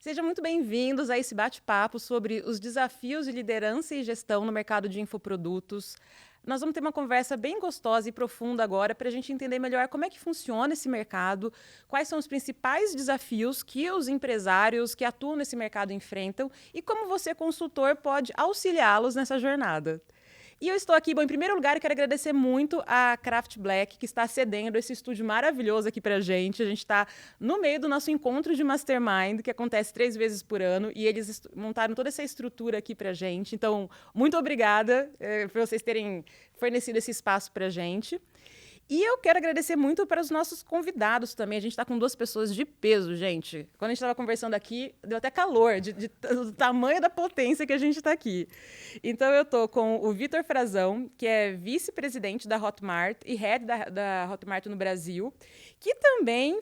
Sejam muito bem-vindos a esse bate-papo sobre os desafios de liderança e gestão no mercado de infoprodutos. Nós vamos ter uma conversa bem gostosa e profunda agora para a gente entender melhor como é que funciona esse mercado, quais são os principais desafios que os empresários que atuam nesse mercado enfrentam e como você, consultor, pode auxiliá-los nessa jornada. E eu estou aqui, bom, em primeiro lugar, eu quero agradecer muito a Craft Black, que está cedendo esse estúdio maravilhoso aqui para a gente. A gente está no meio do nosso encontro de Mastermind, que acontece 3 vezes por ano, e eles montaram toda essa estrutura aqui para a gente. Então, muito obrigada por vocês terem fornecido esse espaço para a gente. E eu quero agradecer muito para os nossos convidados também. A gente está com 2 pessoas de peso, gente. Quando a gente estava conversando aqui, deu até calor, do tamanho da potência que a gente está aqui. Então, eu estou com o Vitor Frazão, que é vice-presidente da Hotmart e head da Hotmart no Brasil, que também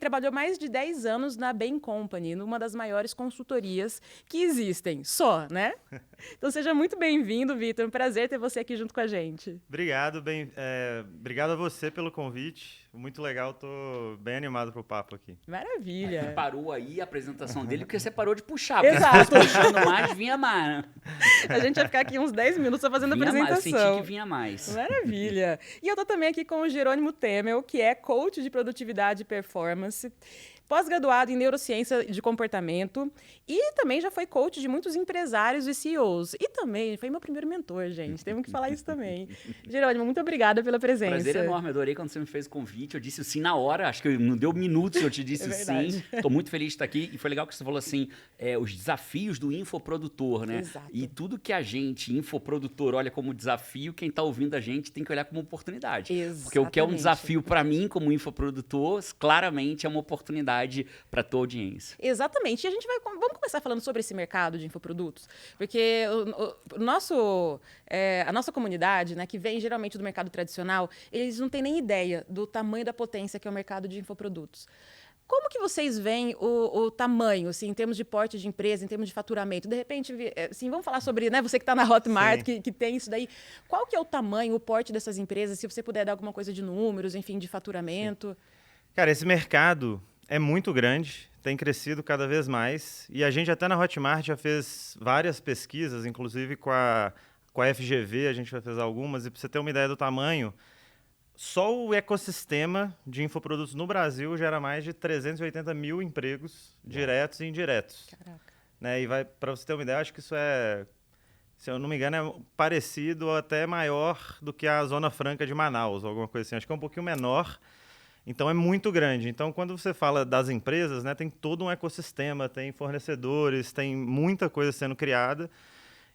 trabalhou mais de 10 anos na Bain Company, numa das maiores consultorias que existem. Né? Então, seja muito bem-vindo, Vitor. Um prazer ter você aqui junto com a gente. Obrigado, obrigado a você pelo convite. Muito legal, tô bem animado pro papo aqui. Maravilha. Parou aí a apresentação dele porque você parou de puxar. Porque Exato. se fosse puxando mais, vinha mais. A gente vai ficar aqui uns 10 minutos só fazendo a Vinha mais, apresentação. eu senti que vinha mais. Maravilha. E eu tô também aqui com o Jerônimo Temel, que é coach de produtividade e performance, pós-graduado em neurociência de comportamento e também já foi coach de muitos empresários e CEOs. E também foi meu primeiro mentor, gente. Temos que falar isso também. Jerônimo, muito obrigada pela presença. Prazer enorme, adorei quando você me fez o convite. Eu disse sim na hora, acho que não deu minutos, eu te disse sim. Estou muito feliz de estar aqui. E foi legal que você falou assim, os desafios do infoprodutor, né? Exato. E tudo que a gente, infoprodutor, olha como desafio, quem está ouvindo a gente tem que olhar como oportunidade. Exatamente. Porque o que é um desafio para mim, como infoprodutor, claramente é uma oportunidade para a tua audiência. Exatamente. E a gente vamos começar falando sobre esse mercado de infoprodutos, porque a nossa comunidade, né, que vem geralmente do mercado tradicional, eles não têm nem ideia do tamanho da potência que é o mercado de infoprodutos. Como que vocês veem o tamanho, assim, em termos de porte de empresa, em termos de faturamento? De repente, assim, vamos falar sobre, né, você que está na Hotmart, que tem isso daí. Qual que é o tamanho, o porte dessas empresas? Se você puder dar alguma coisa de números, enfim, de faturamento. Sim. Cara, esse mercado é muito grande, tem crescido cada vez mais. E a gente até na Hotmart já fez várias pesquisas, inclusive com a FGV, a gente já fez algumas. E para você ter uma ideia do tamanho, só o ecossistema de infoprodutos no Brasil gera mais de 380 mil empregos diretos e indiretos. Caraca. Né? E para você ter uma ideia, acho que isso se eu não me engano, é parecido ou até maior do que a Zona Franca de Manaus, alguma coisa assim. Acho que é um pouquinho menor. Então, é muito grande. Então, quando você fala das empresas, né, tem todo um ecossistema, tem fornecedores, tem muita coisa sendo criada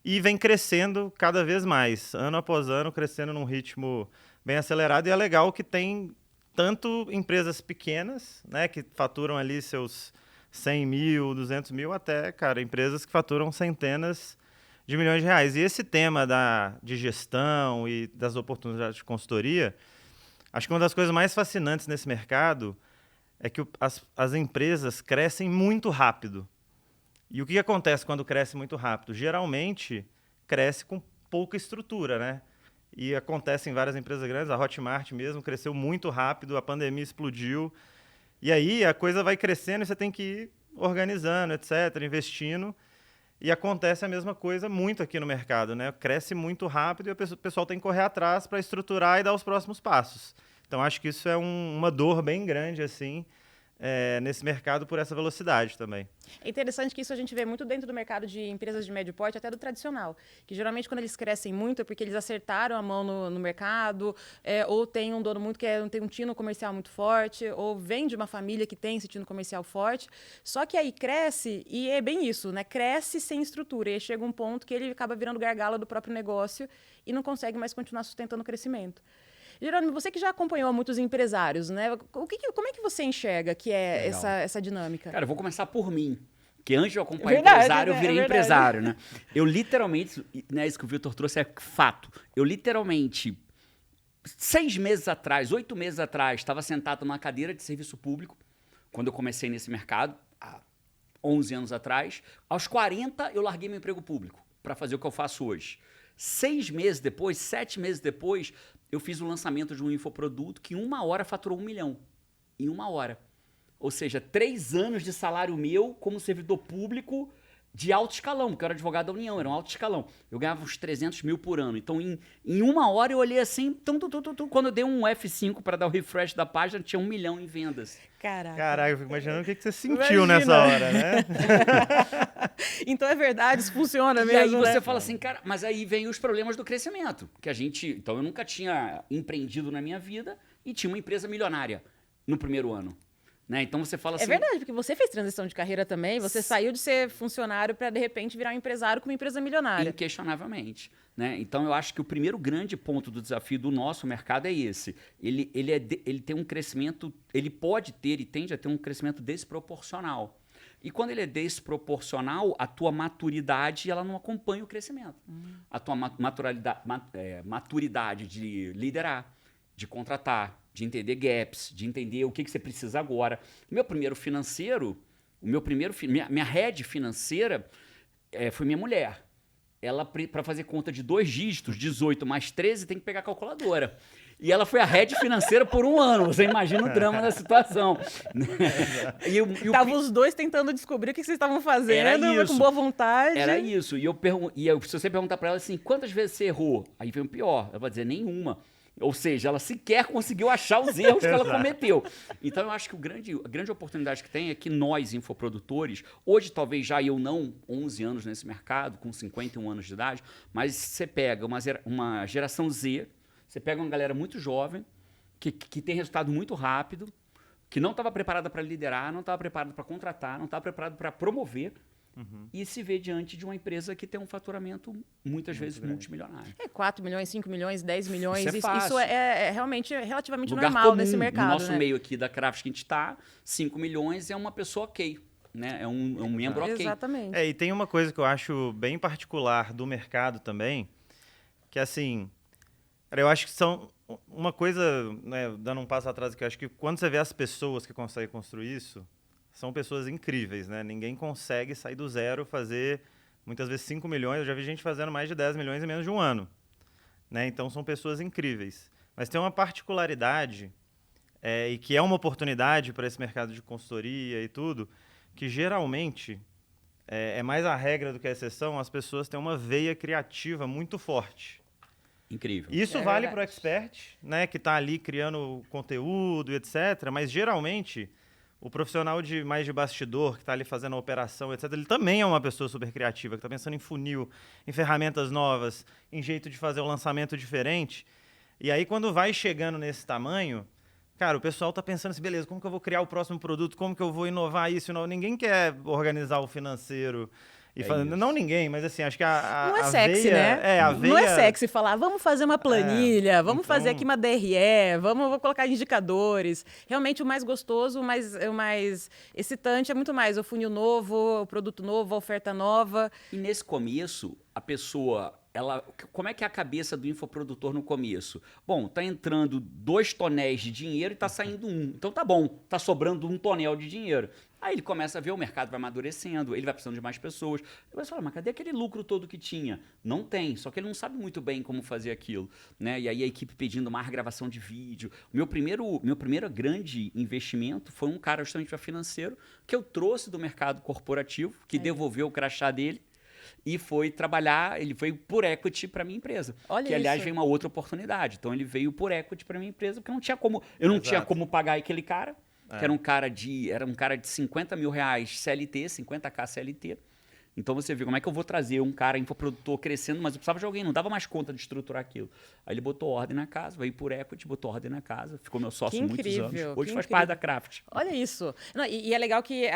e vem crescendo cada vez mais, ano após ano, crescendo num ritmo bem acelerado. E é legal que tem tanto empresas pequenas, né, que faturam ali seus 100 mil, 200 mil, até, cara, empresas que faturam centenas de milhões de reais. E esse tema de gestão e das oportunidades de consultoria, acho que uma das coisas mais fascinantes nesse mercado é que as empresas crescem muito rápido. E o que acontece quando cresce muito rápido? Geralmente, cresce com pouca estrutura, né? E acontece em várias empresas grandes. A Hotmart mesmo cresceu muito rápido, a pandemia explodiu. E aí a coisa vai crescendo e você tem que ir organizando, etc., investindo. E acontece a mesma coisa muito aqui no mercado, né? Cresce muito rápido e o pessoal tem que correr atrás para estruturar e dar os próximos passos. Então, acho que isso é uma dor bem grande, assim, nesse mercado por essa velocidade também. É interessante que isso a gente vê muito dentro do mercado de empresas de médio porte, até do tradicional. Que geralmente quando eles crescem muito é porque eles acertaram a mão no mercado, ou tem um dono tem um tino comercial muito forte, ou vem de uma família que tem esse tino comercial forte. Só que aí cresce, e é bem isso, né? Cresce sem estrutura. E aí chega um ponto que ele acaba virando gargalo do próprio negócio e não consegue mais continuar sustentando o crescimento. Jerônimo, você que já acompanhou muitos empresários, né? Como é que você enxerga que é essa dinâmica? Cara, eu vou começar por mim. Porque antes de eu acompanhar empresário, eu virei empresário, né? Eu literalmente, né, isso que o Vitor trouxe é fato. Eu literalmente, 6 meses atrás, 8 meses atrás, estava sentado numa cadeira de serviço público, quando eu comecei nesse mercado, há 11 anos atrás. Aos 40, eu larguei meu emprego público para fazer o que eu faço hoje. 6 meses depois, 7 meses depois, eu fiz o lançamento de um infoproduto que em 1 hora faturou 1 milhão. Em 1 hora. Ou seja, 3 anos de salário meu como servidor público de alto escalão, porque eu era advogado da União, era um alto escalão. Eu ganhava uns 300 mil por ano. Então, em 1 hora, eu olhei assim, quando eu dei um F5 para dar o refresh da página, tinha 1 milhão em vendas. Caraca, eu fico imaginando o que você sentiu nessa hora, né? Então é verdade, isso funciona e mesmo, aí você né? fala assim, cara, mas aí vem os problemas do crescimento. Então, eu nunca tinha empreendido na minha vida e tinha uma empresa milionária no primeiro ano. Né? Então você fala assim... É verdade, porque você fez transição de carreira também, você saiu de ser funcionário para, de repente, virar um empresário com uma empresa milionária. Inquestionavelmente. Né? Então eu acho que o primeiro grande ponto do desafio do nosso mercado é esse. Ele tem um crescimento, ele pode ter e tende a ter um crescimento desproporcional. E quando ele é desproporcional, a tua maturidade ela não acompanha o crescimento. A tua maturidade de liderar, de contratar, de entender gaps, de entender o que você precisa agora. Meu primeiro financeiro, minha head financeira foi minha mulher. Ela, para fazer conta de 2 dígitos, 18 mais 13, tem que pegar a calculadora. E ela foi a head financeira por 1 ano. Você imagina o drama da situação. Estavam os dois tentando descobrir o que vocês estavam fazendo, com boa vontade. Era isso. Se você perguntar para ela assim, quantas vezes você errou? Aí vem o pior. Ela vai dizer, nenhuma. Ou seja, ela sequer conseguiu achar os erros que ela cometeu. Então, eu acho que a grande oportunidade que tem é que nós, infoprodutores, hoje talvez já eu não 11 anos nesse mercado, com 51 anos de idade, mas você pega uma geração Z, você pega uma galera muito jovem, que tem resultado muito rápido, que não estava preparada para liderar, não estava preparada para contratar, não estava preparada para promover, e se vê diante de uma empresa que tem um faturamento muitas vezes multimilionário. 4 milhões, 5 milhões, 10 milhões. Isso é realmente relativamente lugar normal comum, nesse mercado. No nosso né? meio aqui da Craft que a gente está, 5 milhões é uma pessoa ok. Né? É um membro ok. Exatamente. E tem uma coisa que eu acho bem particular do mercado também, que assim, eu acho que são uma coisa, né, dando um passo atrás, que eu acho que quando você vê as pessoas que conseguem construir isso, são pessoas incríveis, né? Ninguém consegue sair do zero, fazer muitas vezes 5 milhões. Eu já vi gente fazendo mais de 10 milhões em menos de 1 ano. Né? Então, são pessoas incríveis. Mas tem uma particularidade, e que é uma oportunidade para esse mercado de consultoria e tudo, que geralmente é mais a regra do que a exceção. As pessoas têm uma veia criativa muito forte. Incrível. Isso vale para o expert, né, que está ali criando conteúdo e etc. Mas, geralmente... O profissional mais de bastidor, que está ali fazendo a operação, etc., ele também é uma pessoa super criativa, que está pensando em funil, em ferramentas novas, em jeito de fazer um lançamento diferente. E aí, quando vai chegando nesse tamanho, cara, o pessoal está pensando assim, beleza, como que eu vou criar o próximo produto? Como que eu vou inovar isso? Ninguém quer organizar o financeiro. Não ninguém, mas assim, acho que não é sexy, veia, né? A veia... Não é sexy falar, vamos fazer uma planilha, vamos fazer aqui uma DRE, vou colocar indicadores. Realmente o mais gostoso, o mais excitante é muito mais o funil novo, o produto novo, a oferta nova. E nesse começo, a pessoa... como é que é a cabeça do infoprodutor no começo? Bom, tá entrando 2 tonéis de dinheiro e tá saindo 1. Então tá bom, tá sobrando 1 tonel de dinheiro. Aí ele começa a ver, o mercado vai amadurecendo, ele vai precisando de mais pessoas. Ele vai falar, mas cadê aquele lucro todo que tinha? Não tem, só que ele não sabe muito bem como fazer aquilo. Né? E aí a equipe pedindo mais gravação de vídeo. Meu primeiro grande investimento foi um cara justamente financeiro que eu trouxe do mercado corporativo, que devolveu o crachá dele. E foi trabalhar, ele veio por equity para minha empresa. Olha que, aliás, isso. veio uma outra oportunidade. Então, ele veio por equity para minha empresa, porque eu não tinha como pagar aquele cara, que era um cara de 50 mil reais CLT, 50k CLT. Então, você vê como é que eu vou trazer um cara infoprodutor crescendo, mas eu precisava de alguém, não dava mais conta de estruturar aquilo. Aí ele botou ordem na casa, veio por equity, botou ordem na casa, ficou meu sócio muitos anos. Hoje faz parte da Craft. Olha isso. Não, e é legal que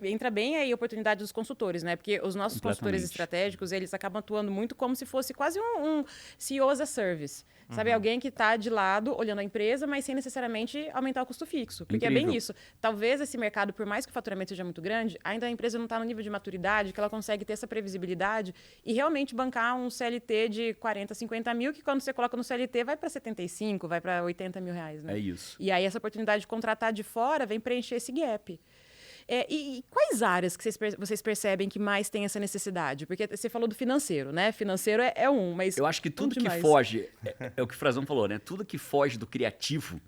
entra bem aí a oportunidade dos consultores, né? Porque os nossos consultores estratégicos, eles acabam atuando muito como se fosse quase um CEO as a service. Sabe, alguém que está de lado, olhando a empresa, mas sem necessariamente aumentar o custo fixo. Porque é bem isso. Talvez esse mercado, por mais que o faturamento seja muito grande, ainda a empresa não está no nível de maturidade que ela consegue ter essa previsibilidade e realmente bancar um CLT de 40, 50 mil, que quando você coloca no CLT vai para 75, vai para 80 mil reais. Né? É isso. E aí essa oportunidade de contratar de fora vem preencher esse gap. E quais áreas que vocês percebem que mais tem essa necessidade? Porque você falou do financeiro, né? Financeiro é mas... Eu acho que tudo que foge, é o que o Frazão falou, né? Tudo que foge do criativo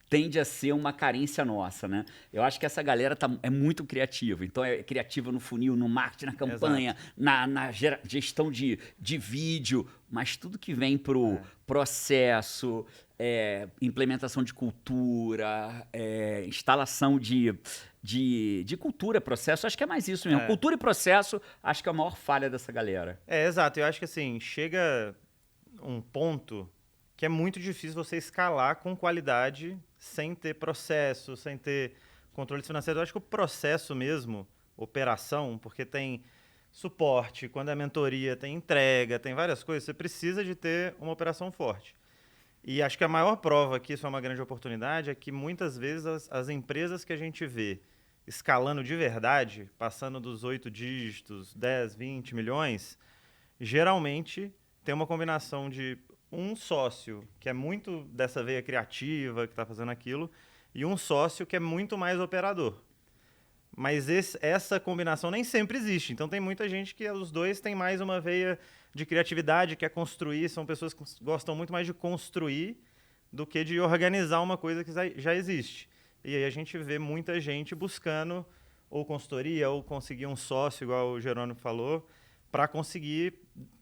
tende a ser uma carência nossa, né? Eu acho que essa galera é muito criativa. Então, é criativa no funil, no marketing, na campanha, na gestão de vídeo, mas tudo que vem pro processo, implementação de cultura, instalação de cultura, processo, acho que é mais isso mesmo. Cultura e processo, acho que é a maior falha dessa galera. Exato. Eu acho que assim, chega um ponto que é muito difícil você escalar com qualidade sem ter processo, sem ter controle financeiro. Eu acho que o processo mesmo, operação, porque tem suporte, quando é mentoria, tem entrega, tem várias coisas, você precisa de ter uma operação forte. E acho que a maior prova que isso é uma grande oportunidade é que muitas vezes as empresas que a gente vê escalando de verdade, passando dos 8 dígitos, 10, 20 milhões, geralmente tem uma combinação de um sócio que é muito dessa veia criativa, que está fazendo aquilo, e um sócio que é muito mais operador. Mas essa combinação nem sempre existe. Então tem muita gente que os dois têm mais uma veia de criatividade, quer construir, são pessoas que gostam muito mais de construir do que de organizar uma coisa que já existe. E aí a gente vê muita gente buscando ou consultoria ou conseguir um sócio, igual o Jerônimo falou, para conseguir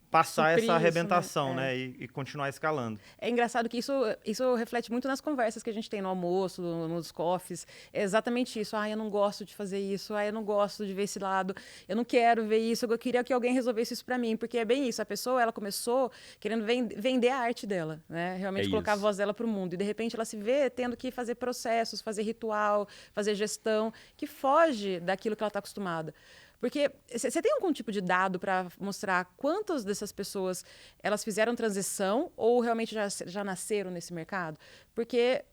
passar suprir essa arrebentação, isso, né? né? E continuar escalando. É engraçado que isso reflete muito nas conversas que a gente tem no almoço, nos coffees. É exatamente isso. Eu não gosto de fazer isso. Eu não gosto de ver esse lado. Eu não quero ver isso. Eu queria que alguém resolvesse isso para mim. Porque é bem isso. A pessoa, ela começou querendo vender a arte dela, né? Realmente colocar a voz dela para o mundo. E, de repente, ela se vê tendo que fazer processos, fazer ritual, fazer gestão, que foge daquilo que ela está acostumada. Porque você tem algum tipo de dado para mostrar quantas dessas pessoas elas fizeram transição ou realmente já nasceram nesse mercado? Porque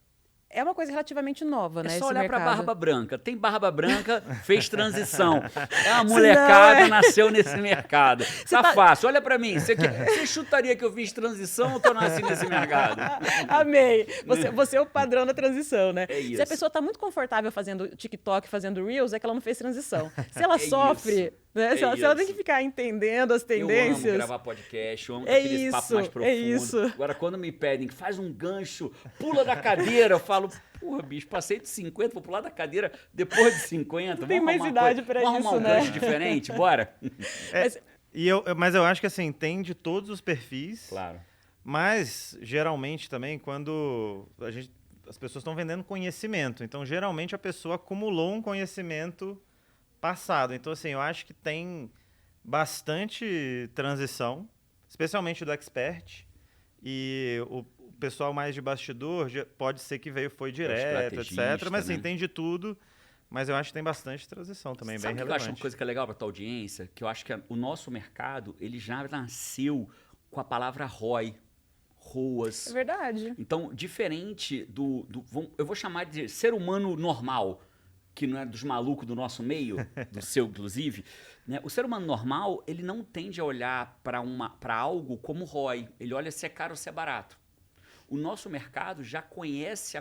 é uma coisa relativamente nova, né? É só olhar para a barba branca. Tem barba branca, fez transição. É uma molecada, nasceu nesse mercado. Tá fácil. Olha para mim. Você chutaria que eu fiz transição ou que eu nasci nesse mercado? Amei. Você é o padrão da transição, né? É isso. Se a pessoa está muito confortável fazendo TikTok, fazendo Reels, é que ela não fez transição. Se ela sofre, né? Se ela tem que ficar entendendo as tendências. Eu amo gravar podcast, eu amo aqueles papos mais profundos. É isso. Agora, quando me pedem que faz um gancho, pula da cadeira, eu falo, porra, bicho, passei de 50, vou pular da cadeira depois de 50. Não tem mais idade para isso, vamos arrumar um gancho diferente? Bora. Mas eu acho que assim, tem de todos os perfis. Claro. Mas, geralmente também, quando as pessoas estão vendendo conhecimento. Então, geralmente, a pessoa acumulou um conhecimento passado. Então, assim, eu acho que tem bastante transição, especialmente do expert. E o pessoal mais de bastidor pode ser que foi direto, etc. Mas, assim, tem de tudo. Mas eu acho que tem bastante transição também, bem relevante. Sabe o que eu acho uma coisa que é legal para a tua audiência? Que eu acho que o nosso mercado, ele já nasceu com a palavra ROI. ROAS. É verdade. Então, diferente eu vou chamar de ser humano normal, que não é dos malucos do nosso meio, do seu inclusive, né? O ser humano normal, ele não tende a olhar para algo como ROI. Ele olha se é caro ou se é barato. O nosso mercado já conhece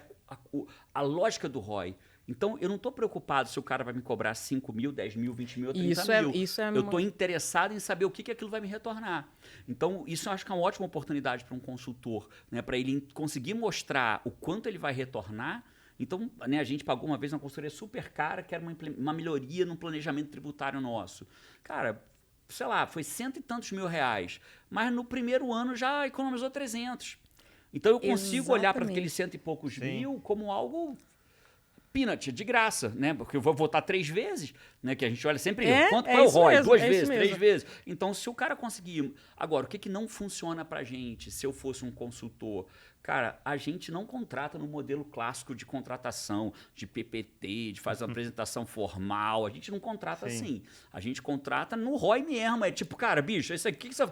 a lógica do ROI. Então, eu não estou preocupado se o cara vai me cobrar 5 mil, 10 mil, 20 mil, 30 mil. Eu estou interessado em saber o que aquilo vai me retornar. Então, isso eu acho que é uma ótima oportunidade para um consultor, né? Para ele conseguir mostrar o quanto ele vai retornar. Então, né, a gente pagou uma vez uma consultoria super cara, que era uma melhoria no planejamento tributário nosso. Cara, sei lá, foi 100 e tantos mil reais. Mas no primeiro ano já economizou 300. Então, eu consigo olhar para aqueles 100 e poucos mil como algo peanut, de graça, né? Porque eu vou votar 3 vezes, né? Que a gente olha sempre, qual é o ROI? Mesmo, 2 vezes, 3 vezes. Então, se o cara conseguir... Agora, o que não funciona pra gente, se eu fosse um consultor? Cara, a gente não contrata no modelo clássico de contratação, de PPT, de fazer uma apresentação formal. A gente não contrata assim. A gente contrata no ROI mesmo. É tipo, cara, bicho, isso aqui que você...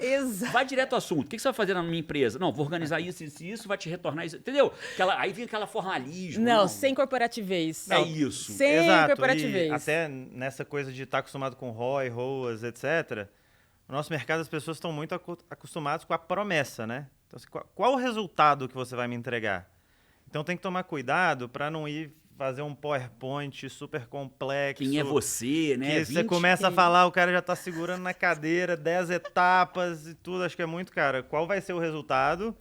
Vai direto ao assunto. O que você vai fazer na minha empresa? Não, vou organizar isso, isso e isso, vai te retornar isso. Entendeu? Aí vem aquela formalismo. Não, sem corporativez. É isso. Sem corporativez. E até nessa coisa de estar acostumado com ROI, ROAS, etc., no nosso mercado as pessoas estão muito acostumadas com a promessa, né? Então, assim, qual o resultado que você vai me entregar? Então, tem que tomar cuidado para não ir fazer um PowerPoint super complexo. Quem é você, né? Que você começa a falar, o cara já está segurando na cadeira, 10 etapas e tudo. Acho que é muito, cara. Qual vai ser o resultado?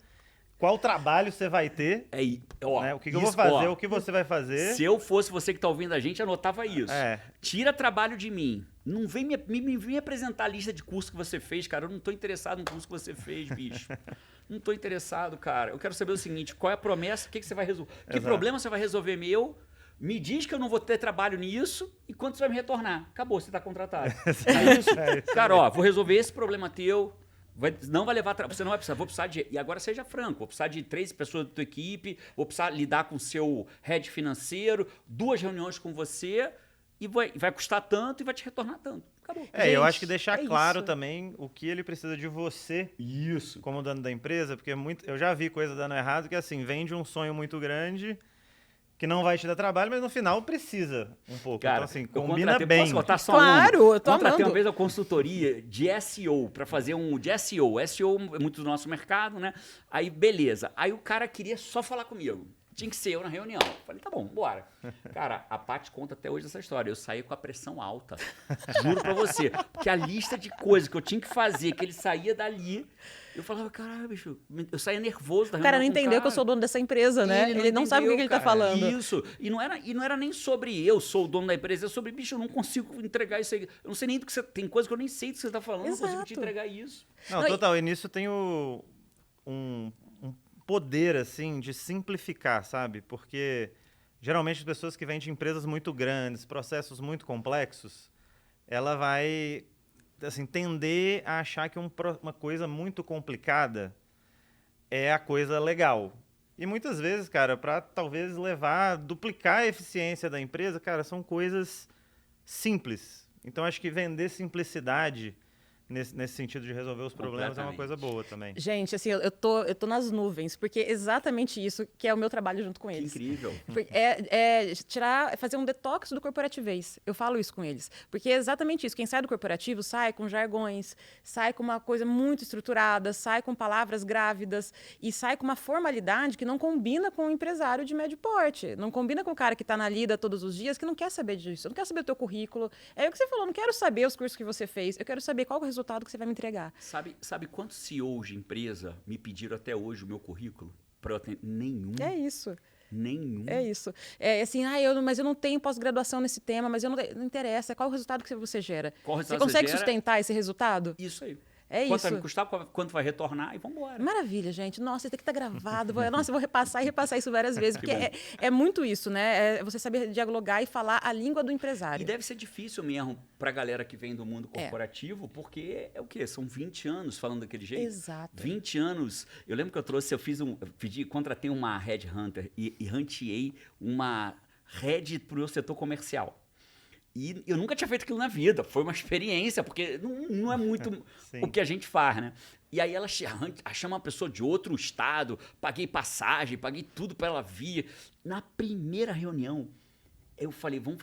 qual trabalho você vai ter, né? O que eu vou fazer, o que você vai fazer. Se eu fosse você que está ouvindo a gente, anotava isso. Tira trabalho de mim. Não vem me apresentar a lista de curso que você fez, cara. Eu não estou interessado no curso que você fez, bicho. Não estou interessado, cara. Eu quero saber o seguinte, qual é a promessa, o que você vai resolver? Que problema você vai resolver meu? Me diz que eu não vou ter trabalho nisso e quando você vai me retornar? Acabou, você está contratado. É isso? Cara, ó, vou resolver esse problema teu. Não vai levar... Você não vai precisar. Vou precisar de... E agora seja franco. Vou precisar de 3 pessoas da tua equipe. Vou precisar lidar com o seu head financeiro. 2 reuniões com você. E vai custar tanto e vai te retornar tanto. Acabou. Gente, eu acho que deixar claro também o que ele precisa de você como dono da empresa. Porque eu já vi coisa dando errado que assim, vende um sonho muito grande... que não vai te dar trabalho, mas no final precisa um pouco. Cara, então, assim, combina bem. Posso botar só Claro, eu tô contratei uma vez a consultoria de SEO, para fazer de SEO. SEO é muito do nosso mercado, né? Aí, beleza. Aí o cara queria só falar comigo. Tinha que ser eu na reunião. Falei, tá bom, bora. Cara, a Paty conta até hoje essa história. Eu saí com a pressão alta. Juro pra você. Porque a lista de coisas que eu tinha que fazer, que ele saía dali... Eu falava, caralho, bicho, eu saía nervoso da reunião. O cara não entendeu que eu sou dono dessa empresa, né? Ele não sabe o que ele tá falando. Isso. E não era nem sobre eu sou o dono da empresa, é sobre, bicho, eu não consigo entregar isso aí. Eu não sei nem do que você... Tem coisa que eu nem sei do que você tá falando, Exato. não consigo te entregar isso. Não, total. E nisso tem um poder, assim, de simplificar, sabe? Porque, geralmente, as pessoas que vêm de empresas muito grandes, processos muito complexos, ela vai... assim, tender a achar que uma coisa muito complicada é a coisa legal. E muitas vezes, cara, para talvez duplicar a eficiência da empresa, cara, são coisas simples. Então, acho que vender simplicidade nesse sentido de resolver os problemas é uma coisa boa também. Gente, assim, eu tô nas nuvens, porque é exatamente isso que é o meu trabalho junto com eles. Que incrível. Fazer um detox do corporativez. Eu falo isso com eles. Porque é exatamente isso. Quem sai do corporativo sai com jargões, sai com uma coisa muito estruturada, sai com palavras grávidas e sai com uma formalidade que não combina com o empresário de médio porte. Não combina com o cara que está na lida todos os dias, que não quer saber disso. Não quer saber do teu currículo. É o que você falou, não quero saber os cursos que você fez. Eu quero saber qual é o resultado que você vai me entregar. Sabe quantos CEOs de empresa me pediram até hoje o meu currículo? Para eu atender? Nenhum. É isso. Nenhum. É isso. É assim, mas eu não tenho pós-graduação nesse tema, mas não interessa. Qual é o resultado que você gera? Você consegue sustentar esse resultado? Isso aí. É quanto isso. vai me custar, quanto vai retornar e vamos embora. Maravilha, gente. Nossa, isso tem que estar gravado. Nossa, eu vou repassar isso várias vezes. Porque é muito isso, né? É você saber dialogar e falar a língua do empresário. E deve ser difícil mesmo para a galera que vem do mundo corporativo, porque é o quê? São 20 anos falando daquele jeito. Exato. 20 anos. Eu lembro que contratei uma headhunter e ranteei uma head para o setor comercial. E eu nunca tinha feito aquilo na vida. Foi uma experiência, porque não é muito o que a gente faz, né? E aí ela chama uma pessoa de outro estado, paguei passagem, paguei tudo para ela vir. Na primeira reunião, eu falei, vamos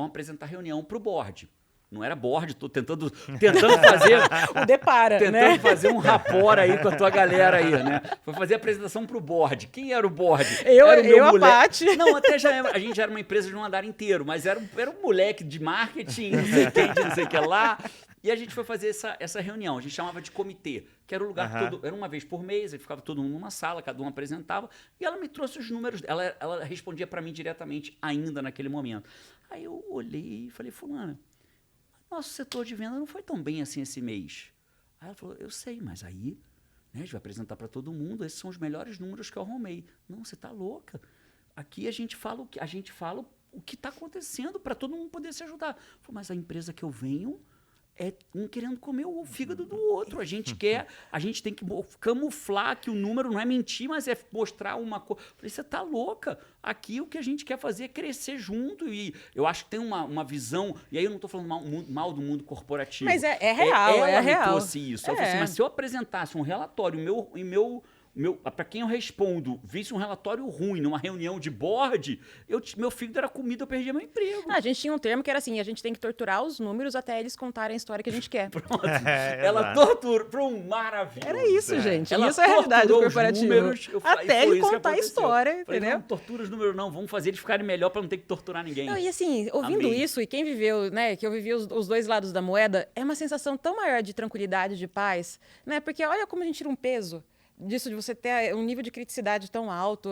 apresentar reunião para o board. Não era board, tô tentando fazer... o depara, tentando fazer um rapport aí com a tua galera aí, né? Foi fazer a apresentação pro board. Quem era o board? Eu a Paty. Não, a gente já era uma empresa de um andar inteiro, mas era um moleque de marketing, não sei o que lá. E a gente foi fazer essa reunião. A gente chamava de comitê, que era o lugar era uma vez por mês, a gente ficava todo mundo numa sala, cada um apresentava, e ela me trouxe os números, ela respondia para mim diretamente ainda naquele momento. Aí eu olhei e falei, fulana, nosso setor de venda não foi tão bem assim esse mês. Aí ela falou, eu sei, mas aí, né, a gente vai apresentar para todo mundo, esses são os melhores números que eu arrumei. Não, você tá louca. Aqui a gente fala o que está acontecendo para todo mundo poder se ajudar. Eu falei, mas a empresa que eu venho é um querendo comer o fígado do outro. A gente tem que camuflar que o número não é mentir, mas é mostrar uma coisa. Falei, você tá louca? Aqui o que a gente quer fazer é crescer junto. E eu acho que tem uma visão, e aí eu não estou falando mal do mundo corporativo. Mas é real, ela real. me trouxe isso. Eu falei assim, mas se eu apresentasse um relatório, para quem eu respondo, visse um relatório ruim numa reunião de board, meu fígado era comida, eu perdia meu emprego. A gente tinha um termo que era assim, a gente tem que torturar os números até eles contarem a história que a gente quer. Pronto. Ela torturou, maravilhoso. Era isso, gente. Ela isso é a realidade do corporativo. Números, até ele contar a história, falei, entendeu? Não tortura os números não, vamos fazer eles ficarem melhor para não ter que torturar ninguém. Não, e assim, ouvindo isso, e quem viveu, né, que eu vivi os dois lados da moeda, é uma sensação tão maior de tranquilidade, de paz, né? Porque olha como a gente tira um peso. disso de você ter um nível de criticidade tão alto.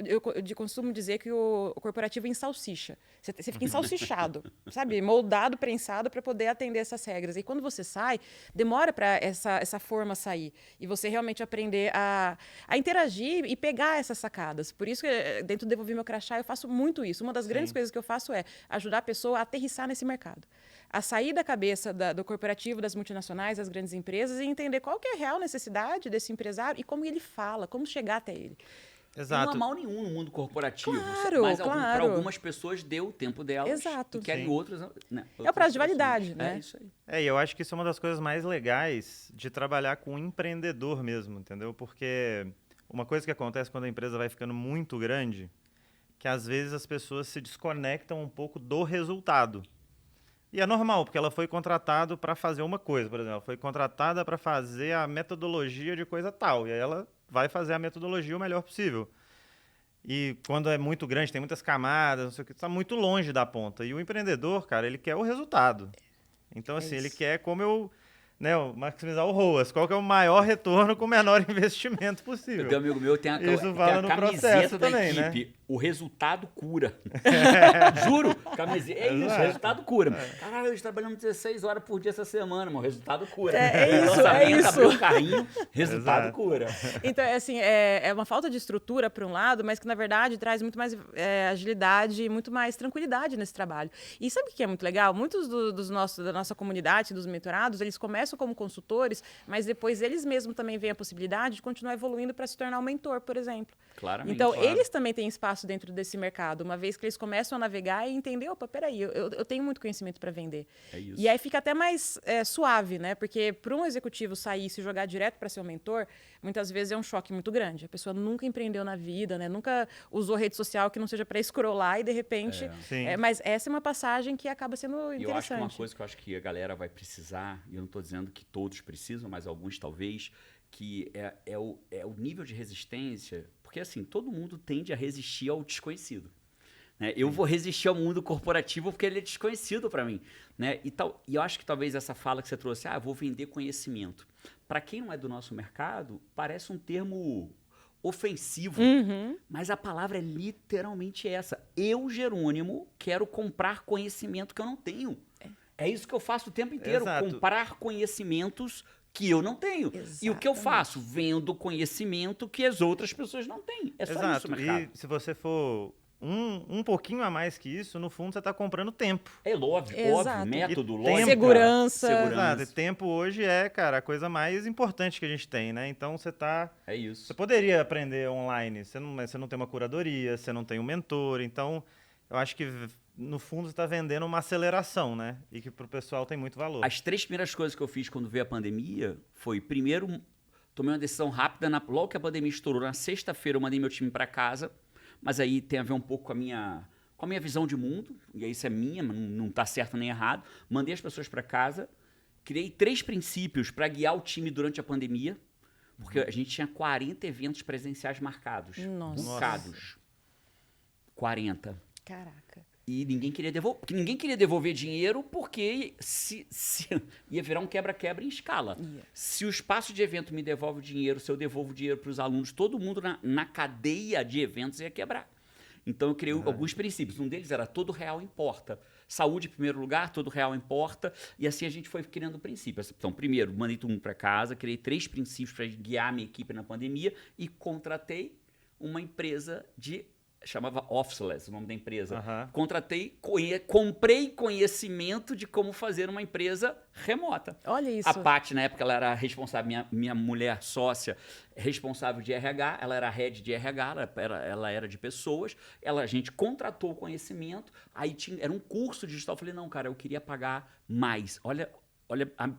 Eu costumo dizer que o corporativo é em salsicha. Você fica ensalsichado, sabe? Moldado, prensado para poder atender essas regras. E quando você sai, demora para essa forma sair. E você realmente aprender a interagir e pegar essas sacadas. Por isso que dentro do Devolvi Meu Crachá eu faço muito isso. Uma das grandes coisas que eu faço é ajudar a pessoa a aterrissar nesse mercado. A sair da cabeça do corporativo, das multinacionais, das grandes empresas e entender qual que é a real necessidade desse empresário e como ele fala, como chegar até ele. Exato. Não há mal nenhum no mundo corporativo. Claro, mas claro. para algumas pessoas deu o tempo delas. Exato. E querem outras. Né, é o prazo de validade, né? É isso aí. E eu acho que isso é uma das coisas mais legais de trabalhar com um empreendedor mesmo, entendeu? Porque uma coisa que acontece quando a empresa vai ficando muito grande, que às vezes as pessoas se desconectam um pouco do resultado. E é normal, porque ela foi contratada para fazer uma coisa, por exemplo. Ela foi contratada para fazer a metodologia de coisa tal. E aí ela vai fazer a metodologia o melhor possível. E quando é muito grande, tem muitas camadas, não sei o que, está muito longe da ponta. E o empreendedor, cara, ele quer o resultado. Então, assim, ele quer maximizar o ROAS. Qual que é o maior retorno com o menor investimento possível. Tem um amigo meu, tem a camiseta da também, equipe. né? O resultado cura. Juro. Camiseta. É isso, o resultado cura. Caralho, eu trabalhando 16 horas por dia essa semana, mas o resultado cura. É isso. Abriu o carrinho, resultado cura. Então, assim, é uma falta de estrutura, por um lado, mas que, na verdade, traz muito mais agilidade e muito mais tranquilidade nesse trabalho. E sabe o que é muito legal? Muitos da nossa comunidade, dos mentorados, eles começam como consultores, mas depois eles mesmos também veem a possibilidade de continuar evoluindo para se tornar um mentor, por exemplo. Claramente. Então, eles também têm espaço dentro desse mercado, uma vez que eles começam a navegar e entender, opa, peraí, eu tenho muito conhecimento para vender. É isso. E aí fica até mais suave, né? Porque para um executivo sair e se jogar direto para ser um mentor, muitas vezes é um choque muito grande. A pessoa nunca empreendeu na vida, né? Nunca usou rede social que não seja para scrollar e, de repente... mas essa é uma passagem que acaba sendo interessante. Eu acho que uma coisa que eu acho que a galera vai precisar, e eu não estou dizendo que todos precisam, mas alguns talvez, que é o nível de resistência, porque assim, todo mundo tende a resistir ao desconhecido. Né? Eu vou resistir ao mundo corporativo porque ele é desconhecido para mim. Né? E eu acho que talvez essa fala que você trouxe, eu vou vender conhecimento. Para quem não é do nosso mercado, parece um termo ofensivo, mas a palavra é literalmente essa. Eu, Jerônimo, quero comprar conhecimento que eu não tenho. É isso que eu faço o tempo inteiro, comprar conhecimentos que eu não tenho. Exatamente. E o que eu faço? Vendo conhecimento que as outras pessoas não têm. É só isso o mercado. E se você for um pouquinho a mais que isso, no fundo você está comprando tempo. É óbvio, método, lógico. Segurança. Exato. E tempo hoje é, cara, a coisa mais importante que a gente tem, né? Então você tá... É isso. Você poderia aprender online, você não tem uma curadoria, você não tem um mentor, então eu acho que no fundo você está vendendo uma aceleração, né? E que para o pessoal tem muito valor. As 3 primeiras coisas que eu fiz quando veio a pandemia foi, primeiro, tomei uma decisão rápida, logo que a pandemia estourou, na sexta-feira eu mandei meu time para casa, mas aí tem a ver um pouco com a minha visão de mundo, e aí isso é minha, não está certo nem errado. Mandei as pessoas para casa, criei 3 princípios para guiar o time durante a pandemia, porque a gente tinha 40 eventos presenciais marcados. Buscados. 40. Caraca. E ninguém queria devolver dinheiro porque se ia virar um quebra-quebra em escala. Se o espaço de evento me devolve o dinheiro, se eu devolvo o dinheiro para os alunos, todo mundo na cadeia de eventos ia quebrar. Então eu criei alguns princípios. Um deles era todo real importa. Saúde em primeiro lugar, todo real importa. E assim a gente foi criando princípios. Então, primeiro, mandei todo mundo para casa, criei 3 princípios para guiar a minha equipe na pandemia e contratei uma empresa chamava Officeless, o nome da empresa. Contratei, comprei conhecimento de como fazer uma empresa remota. Olha isso. A Paty, na época, ela era responsável, minha mulher sócia, responsável de RH, ela era head de RH, ela era de pessoas, a gente contratou o conhecimento, aí era um curso digital. Eu falei, não, cara, eu queria pagar mais. Olha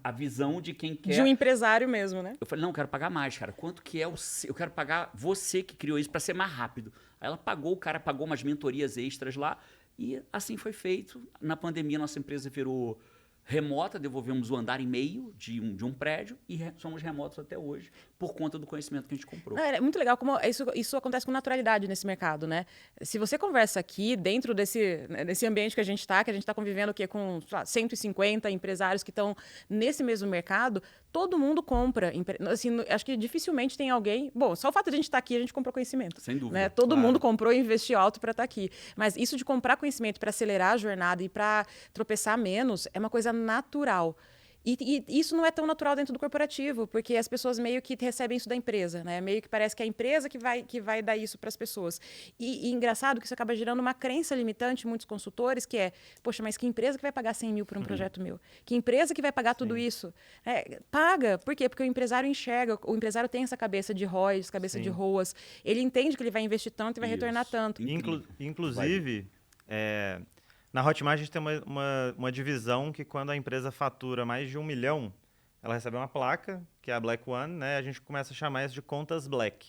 a visão de quem quer... De um empresário mesmo, né? Eu falei, não, eu quero pagar mais, cara. Quanto que é eu quero pagar você que criou isso para ser mais rápido. Aí ela pagou, o cara pagou umas mentorias extras lá e assim foi feito. Na pandemia, nossa empresa virou remota, devolvemos o andar e meio de um prédio e somos remotos até hoje por conta do conhecimento que a gente comprou. É muito legal como isso acontece com naturalidade nesse mercado, né? Se você conversa aqui dentro desse ambiente que a gente está convivendo aqui com, sei lá, 150 empresários que estão nesse mesmo mercado, todo mundo compra. Assim, acho que dificilmente tem alguém... Bom, só o fato de a gente estar aqui, a gente comprou conhecimento. Sem dúvida. Né? Todo mundo comprou e investiu alto para estar aqui. Mas isso de comprar conhecimento para acelerar a jornada e para tropeçar menos é uma coisa natural. E isso não é tão natural dentro do corporativo, porque as pessoas meio que recebem isso da empresa, né? Meio que parece que é a empresa que vai dar isso para as pessoas. E engraçado que isso acaba gerando uma crença limitante em muitos consultores, que é, poxa, mas que empresa que vai pagar 100 mil por um projeto meu? Que empresa que vai pagar tudo isso? Paga. Por quê? Porque o empresário enxerga, o empresário tem essa cabeça de ROIs, cabeça de ROAS. Ele entende que ele vai investir tanto e vai retornar tanto. Inclusive... na Hotmart, a gente tem uma divisão que quando a empresa fatura mais de 1 milhão, ela recebe uma placa, que é a Black One, né? A gente começa a chamar isso de contas Black.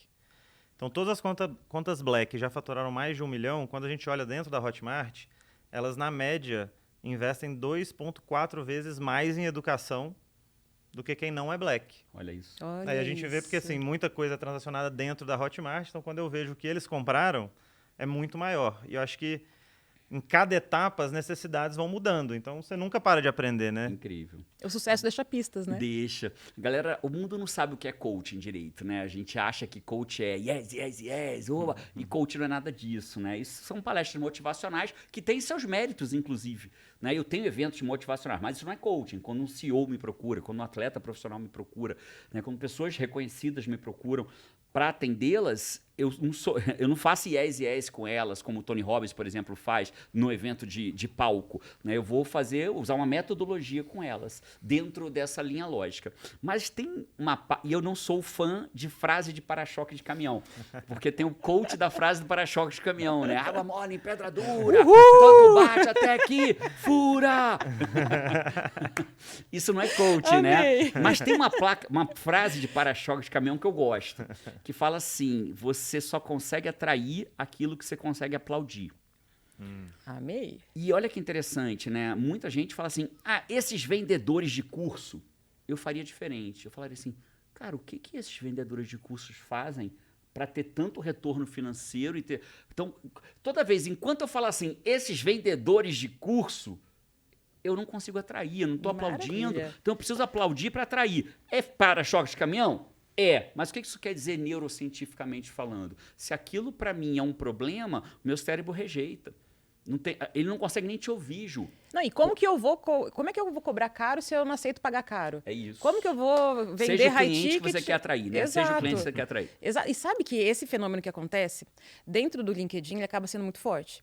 Então, todas as contas Black já faturaram mais de 1 milhão, quando a gente olha dentro da Hotmart, elas, na média, investem 2,4 vezes mais em educação do que quem não é Black. Olha isso. Aí a gente vê porque, assim, muita coisa é transacionada dentro da Hotmart, então quando eu vejo o que eles compraram, é muito maior. E eu acho que em cada etapa as necessidades vão mudando, então você nunca para de aprender, né? Incrível. O sucesso deixa pistas, né? Deixa. Galera, o mundo não sabe o que é coaching direito, né? A gente acha que coach é yes, yes, yes, oba, e coach não é nada disso, né? Isso são palestras motivacionais que têm seus méritos, inclusive. Né? Eu tenho eventos motivacionais, mas isso não é coaching. Quando um CEO me procura, quando um atleta profissional me procura, né? Quando pessoas reconhecidas me procuram para atendê-las, eu não faço yes com elas, como o Tony Robbins, por exemplo, faz no evento de palco. Né? Eu vou usar uma metodologia com elas, dentro dessa linha lógica. Mas tem e eu não sou fã de frase de para-choque de caminhão, porque tem o coach da frase do para-choque de caminhão, né? Água mole em pedra dura, tanto bate até aqui, fura! Isso não é coach, né? Mas tem uma frase de para-choque de caminhão que eu gosto, que fala assim: você só consegue atrair aquilo que você consegue aplaudir. Amei. E olha que interessante, né? Muita gente fala assim, esses vendedores de curso, eu faria diferente. Eu falaria assim, cara, o que esses vendedores de cursos fazem para ter tanto retorno financeiro e ter... Então, toda vez, enquanto eu falo assim, esses vendedores de curso, eu não consigo atrair, eu não estou aplaudindo. Então, eu preciso aplaudir para atrair. É para-choque de caminhão? Mas o que isso quer dizer neurocientificamente falando? Se aquilo para mim é um problema, meu cérebro rejeita. Ele não consegue nem te ouvir, Ju. Não, e como é que eu vou cobrar caro se eu não aceito pagar caro? É isso. Como que eu vou vender Seja o high cliente ticket? que você quer atrair, né? Exato. Seja o cliente que você quer atrair. Exato. E sabe que esse fenômeno que acontece, dentro do LinkedIn, ele acaba sendo muito forte.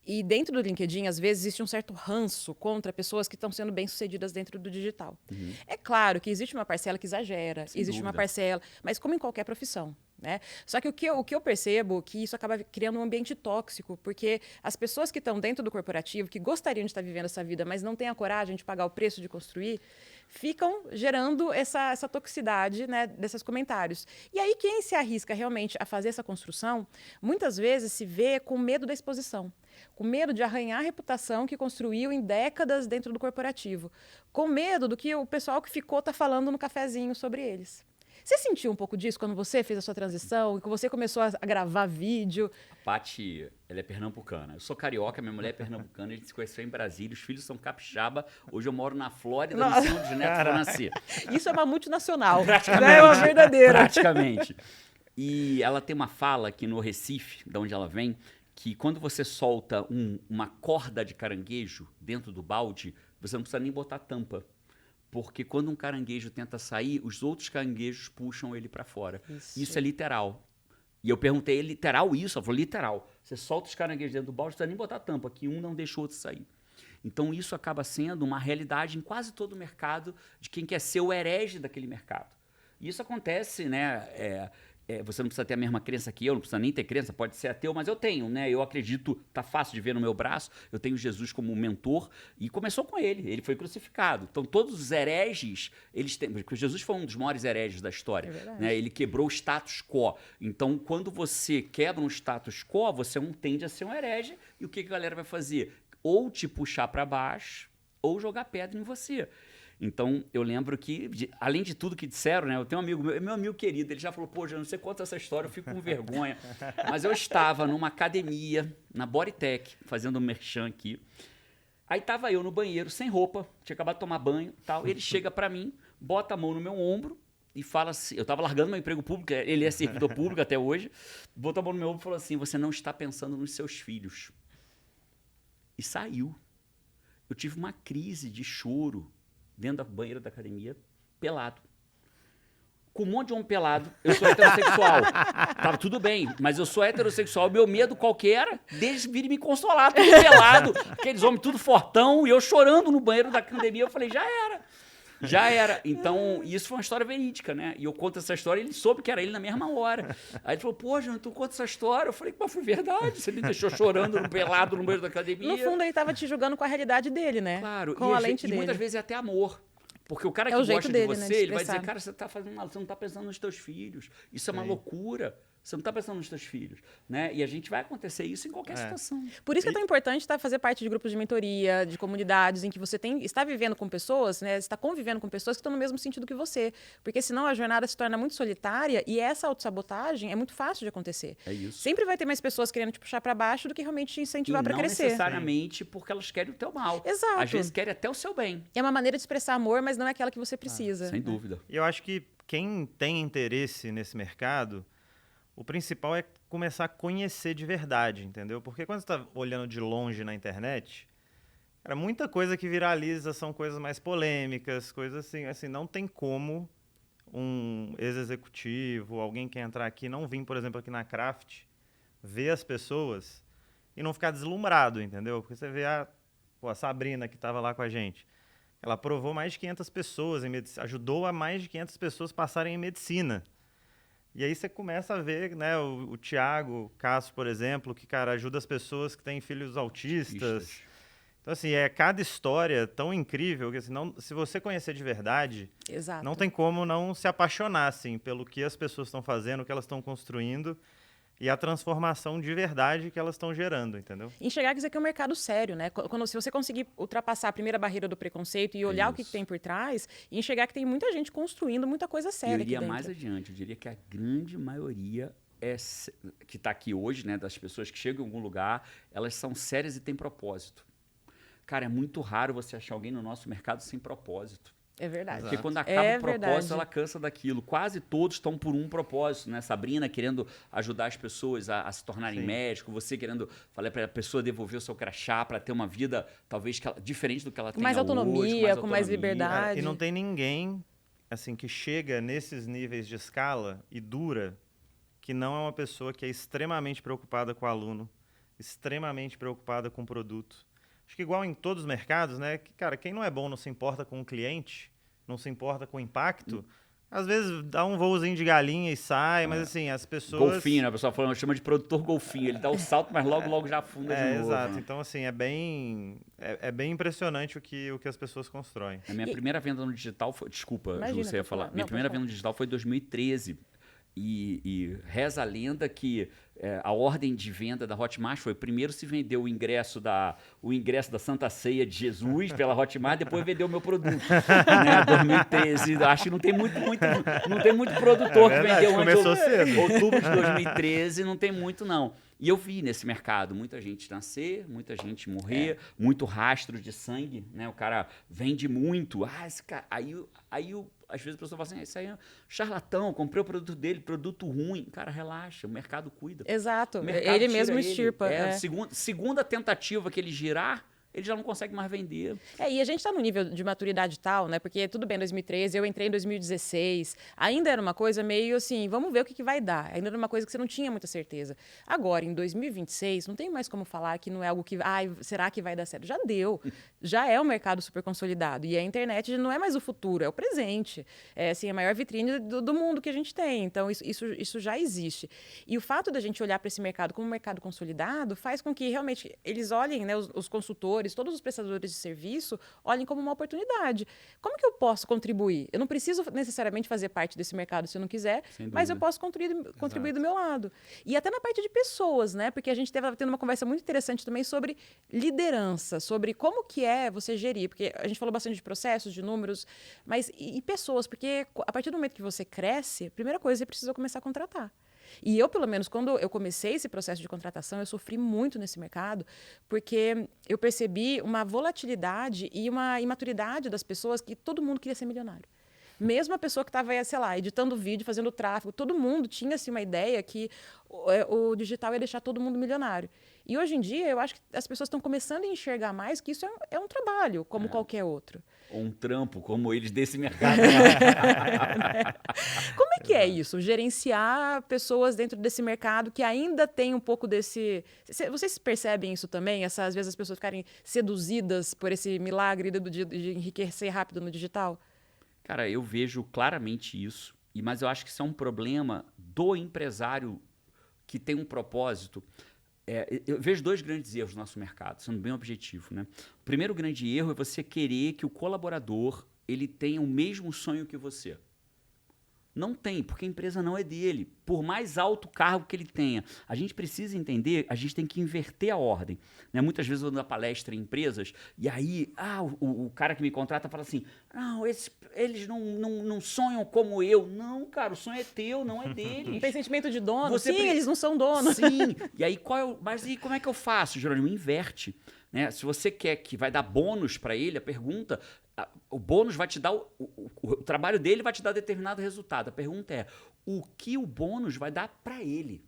E dentro do LinkedIn, às vezes, existe um certo ranço contra pessoas que estão sendo bem-sucedidas dentro do digital. É claro que existe uma parcela que exagera, existe uma parcela, mas como em qualquer profissão. Né? Só que o que eu percebo é que isso acaba criando um ambiente tóxico, porque as pessoas que estão dentro do corporativo, que gostariam de estar vivendo essa vida, mas não têm a coragem de pagar o preço de construir, ficam gerando essa toxicidade, né, desses comentários. E aí quem se arrisca realmente a fazer essa construção, muitas vezes se vê com medo da exposição, com medo de arranhar a reputação que construiu em décadas dentro do corporativo, com medo do que o pessoal que ficou está falando no cafezinho sobre eles. Você sentiu um pouco disso quando você fez a sua transição e que você começou a gravar vídeo? A Paty, ela é pernambucana. Eu sou carioca, minha mulher é pernambucana, a gente se conheceu em Brasília, os filhos são capixaba. Hoje eu moro na Flórida, não sei onde os netos vão nascer. Isso é uma multinacional. Praticamente. É uma verdadeira. Praticamente. E ela tem uma fala aqui no Recife, de onde ela vem, que quando você solta uma corda de caranguejo dentro do balde, você não precisa nem botar tampa. Porque quando um caranguejo tenta sair, os outros caranguejos puxam ele para fora. Isso é literal. E eu perguntei, é literal isso? Ela falou, literal. Você solta os caranguejos dentro do balde, não precisa nem botar tampa, que um não deixa o outro sair. Então isso acaba sendo uma realidade em quase todo o mercado de quem quer ser o herege daquele mercado. E isso acontece, né? Você não precisa ter a mesma crença que eu, não precisa nem ter crença, pode ser ateu, mas eu tenho, né? Eu acredito, tá fácil de ver no meu braço, eu tenho Jesus como mentor, e começou com ele foi crucificado. Então, todos os hereges, eles têm... Porque Jesus foi um dos maiores hereges da história, né? Ele quebrou o status quo. Então, quando você quebra um status quo, você tende a ser um herege, e o que a galera vai fazer? Ou te puxar para baixo, ou jogar pedra em você. Então, eu lembro que, além de tudo que disseram, né? Eu tenho um amigo, meu amigo querido, ele já falou, pô, Jânio, você conta essa história, eu fico com vergonha. Mas eu estava numa academia, na Bodytech, fazendo um merchan aqui. Aí tava eu no banheiro, sem roupa, tinha acabado de tomar banho e tal. Ele chega pra mim, bota a mão no meu ombro e fala assim, eu tava largando meu emprego público, ele é servidor público até hoje, botou a mão no meu ombro e falou assim, você não está pensando nos seus filhos. E saiu. Eu tive uma crise de choro dentro da banheira da academia, pelado. Com um monte de homem pelado, eu sou heterossexual. Tava tudo bem, mas eu sou heterossexual, meu medo qual que era? Deles virem me consolar, tudo pelado, aqueles homens tudo fortão, e eu chorando no banheiro da academia, eu falei, já era. Já era. Então, isso foi uma história verídica, né? E eu conto essa história, ele soube que era ele na mesma hora. Aí ele falou, pô, Jânio, tu conta essa história? Eu falei, pô, foi verdade, você me deixou chorando, pelado no banheiro da academia. No fundo, ele estava te julgando com a realidade dele, né? Claro. Com a lente e dele. muitas vezes é até amor. Porque o cara que o jeito gosta dele, de né, você, de ele vai dizer, expressar. cara, você tá fazendo mal, você não tá pensando nos teus filhos. Isso é uma Sim. loucura. Você não tá pensando nos teus filhos, né? E a gente vai acontecer isso em qualquer situação. Por isso que é tão importante fazer parte de grupos de mentoria, de comunidades em que você está vivendo com pessoas, né? Está convivendo com pessoas que estão no mesmo sentido que você. Porque senão a jornada se torna muito solitária e essa autossabotagem é muito fácil de acontecer. É isso. Sempre vai ter mais pessoas querendo te puxar para baixo do que realmente te incentivar para crescer. Não necessariamente porque elas querem o teu mal. Exato. Às vezes querem até o seu bem. É uma maneira de expressar amor, mas não é aquela que você precisa. Sem dúvida. E eu acho que quem tem interesse nesse mercado, o principal é começar a conhecer de verdade, entendeu? Porque quando você está olhando de longe na internet, cara, muita coisa que viraliza são coisas mais polêmicas, coisas assim, não tem como um ex-executivo, alguém que entrar aqui, não vir, por exemplo, aqui na Craft, ver as pessoas e não ficar deslumbrado, entendeu? Porque você vê a Sabrina que estava lá com a gente, ela aprovou mais de 500 pessoas em medicina, ajudou a mais de 500 pessoas passarem em medicina. E aí você começa a ver, né, o Thiago Castro, por exemplo, que, cara, ajuda as pessoas que têm filhos autistas. Então, assim, é cada história tão incrível que, assim, se você conhecer de verdade, Exato. não tem como não se apaixonar, assim, pelo que as pessoas estão fazendo, o que elas estão construindo e a transformação de verdade que elas estão gerando, entendeu? Enxergar que isso aqui é um mercado sério, né? Se você conseguir ultrapassar a primeira barreira do preconceito e olhar o que tem por trás, e enxergar que tem muita gente construindo muita coisa séria aqui dentro. Eu iria mais adiante, eu diria que a grande maioria que está aqui hoje, né, das pessoas que chegam em algum lugar, elas são sérias e têm propósito. Cara, é muito raro você achar alguém no nosso mercado sem propósito. É verdade. Porque quando acaba o propósito, ela cansa daquilo. Quase todos estão por um propósito, né? Sabrina querendo ajudar as pessoas a se tornarem médicos, você querendo, falei para a pessoa devolver o seu crachá para ter uma vida talvez diferente do que ela tem hoje. Mais autonomia, com mais liberdade. E não tem ninguém assim que chega nesses níveis de escala e dura que não é uma pessoa que é extremamente preocupada com o aluno, extremamente preocupada com o produto. Acho que igual em todos os mercados, né? Que, cara, quem não é bom não se importa com o cliente, não se importa com o impacto, às vezes dá um voozinho de galinha e sai, mas assim, as pessoas... Golfinho, né? A pessoa chama de produtor golfinho. Ele dá o salto, mas logo já afunda de novo. Exato. Né? Então, assim, é bem impressionante o que as pessoas constroem. A minha primeira venda no digital foi... Desculpa, Imagina, Ju, você ia falar. Não, Minha primeira venda no digital foi em 2013. E reza a lenda que a ordem de venda da Hotmart foi: primeiro se vendeu o ingresso da Santa Ceia de Jesus pela Hotmart, depois vendeu o meu produto. Né? 2013. Acho que não tem muito produtor que vendeu antes. Começou cedo. Outubro de 2013, não tem muito, não. E eu vi nesse mercado muita gente nascer, muita gente morrer, muito rastro de sangue, né? O cara vende muito. Esse cara... Aí às vezes a pessoa fala assim, isso aí é um charlatão, comprei o produto dele, produto ruim. Cara, relaxa, o mercado cuida. Exato, Mercado ele mesmo extirpa. Segunda tentativa que ele girar, ele já não consegue mais vender. E a gente está no nível de maturidade tal, né? Porque tudo bem, 2013, eu entrei em 2016, ainda era uma coisa meio assim, vamos ver o que vai dar. Ainda era uma coisa que você não tinha muita certeza. Agora, em 2026, não tem mais como falar que não é algo que, será que vai dar certo? Já deu. Já é um mercado super consolidado. E a internet não é mais o futuro, é o presente. É assim, a maior vitrine do mundo que a gente tem. Então, isso já existe. E o fato da gente olhar para esse mercado como um mercado consolidado faz com que realmente eles olhem, né, os consultores, prestadores, todos os prestadores de serviço, olhem como uma oportunidade. Como que eu posso contribuir? Eu não preciso necessariamente fazer parte desse mercado se eu não quiser, mas eu posso contribuir do meu lado. E até na parte de pessoas, né? Porque a gente estava tendo uma conversa muito interessante também sobre liderança, sobre como que é você gerir, porque a gente falou bastante de processos, de números, mas e pessoas, porque a partir do momento que você cresce, a primeira coisa, você precisa começar a contratar. E eu, pelo menos, quando eu comecei esse processo de contratação, eu sofri muito nesse mercado, porque eu percebi uma volatilidade e uma imaturidade das pessoas que todo mundo queria ser milionário. Mesmo a pessoa que estava, sei lá, editando vídeo, fazendo tráfego, todo mundo tinha assim, uma ideia que o digital ia deixar todo mundo milionário. E hoje em dia, eu acho que as pessoas estão começando a enxergar mais que isso é um trabalho, como qualquer outro. Ou um trampo, como eles desse mercado. Como é que é isso? Gerenciar pessoas dentro desse mercado que ainda tem um pouco desse... Vocês percebem isso também? Às vezes as pessoas ficarem seduzidas por esse milagre de enriquecer rápido no digital? Cara, eu vejo claramente isso, mas eu acho que isso é um problema do empresário que tem um propósito. Eu vejo 2 grandes erros no nosso mercado, sendo bem objetivo, né? O primeiro grande erro é você querer que o colaborador ele tenha o mesmo sonho que você. Não tem, porque a empresa não é dele. Por mais alto cargo que ele tenha. A gente precisa entender, a gente tem que inverter a ordem. Né? Muitas vezes eu dou palestra em empresas, e aí o cara que me contrata fala assim, não, eles não sonham como eu. Não, cara, o sonho é teu, não é deles. Não tem sentimento de dono? Eles não são donos. Sim, e aí mas e como é que eu faço, Jerônimo? Inverte. Né? Se você quer que vai dar bônus para ele, a pergunta... O bônus vai te dar... O trabalho dele vai te dar determinado resultado. A pergunta é, o que o bônus vai dar para ele?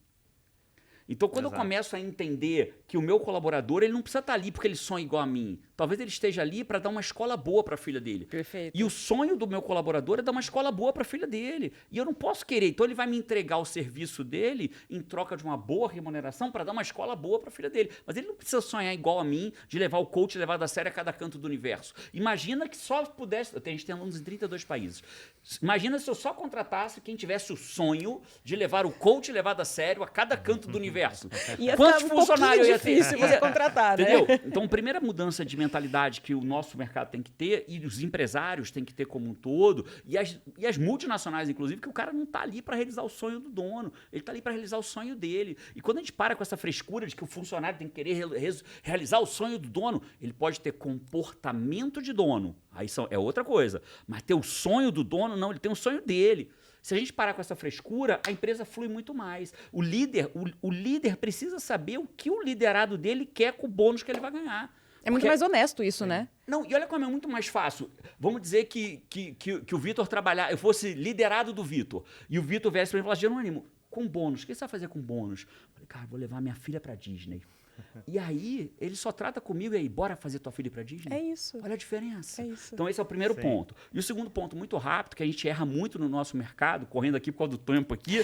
Então, quando eu começo a entender que o meu colaborador ele não precisa estar ali porque ele sonha igual a mim. Talvez ele esteja ali para dar uma escola boa para a filha dele. Perfeito. E o sonho do meu colaborador é dar uma escola boa para a filha dele. E eu não posso querer. Então, ele vai me entregar o serviço dele em troca de uma boa remuneração para dar uma escola boa para a filha dele. Mas ele não precisa sonhar igual a mim, de levar o coach levado a sério a cada canto do universo. Imagina que só pudesse... A gente tem alunos em 32 países. Imagina se eu só contratasse quem tivesse o sonho de levar o coach levado a sério a cada canto do universo. Quantos funcionários ia ter? Difícil você contratar, né? Entendeu? Então, a primeira mudança de mentalidade que o nosso mercado tem que ter, e os empresários têm que ter como um todo, e as multinacionais, inclusive, que o cara não está ali para realizar o sonho do dono, ele está ali para realizar o sonho dele. E quando a gente para com essa frescura de que o funcionário tem que querer realizar o sonho do dono, ele pode ter comportamento de dono, aí é outra coisa, mas ter o sonho do dono, não, ele tem o sonho dele. Se a gente parar com essa frescura, a empresa flui muito mais. O líder precisa saber o que o liderado dele quer com o bônus que ele vai ganhar. É muito mais honesto isso, né? Não, e olha como é muito mais fácil. Vamos dizer que o Vitor eu fosse liderado do Vitor, e o Vitor viesse para mim e falasse, Jerônimo, com bônus, o que você vai fazer com bônus? Eu falei, cara, vou levar minha filha para Disney. E aí, ele só trata comigo e aí, bora fazer tua filha para Disney? É isso. Olha a diferença. É isso. Então, esse é o primeiro ponto. E o segundo ponto, muito rápido, que a gente erra muito no nosso mercado, correndo aqui por causa do tempo aqui,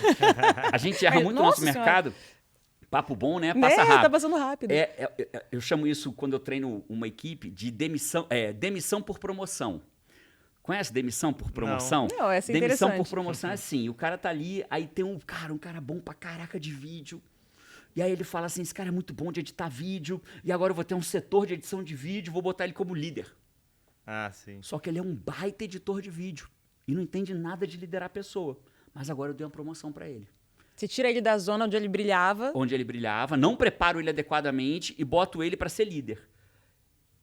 a gente erra muito no nosso mercado. Papo bom, né? Passa rápido. Tá passando rápido. Eu chamo isso, quando eu treino uma equipe, de demissão por promoção. Conhece demissão por promoção? Não, essa é demissão interessante. por promoção é assim, o cara tá ali, aí tem um cara bom pra caraca de vídeo, e aí ele fala assim, esse cara é muito bom de editar vídeo, e agora eu vou ter um setor de edição de vídeo, vou botar ele como líder. Ah, sim. Só que ele é um baita editor de vídeo, e não entende nada de liderar a pessoa. Mas agora eu dei uma promoção pra ele. Você tira ele da zona onde ele brilhava. Não preparo ele adequadamente e boto ele pra ser líder.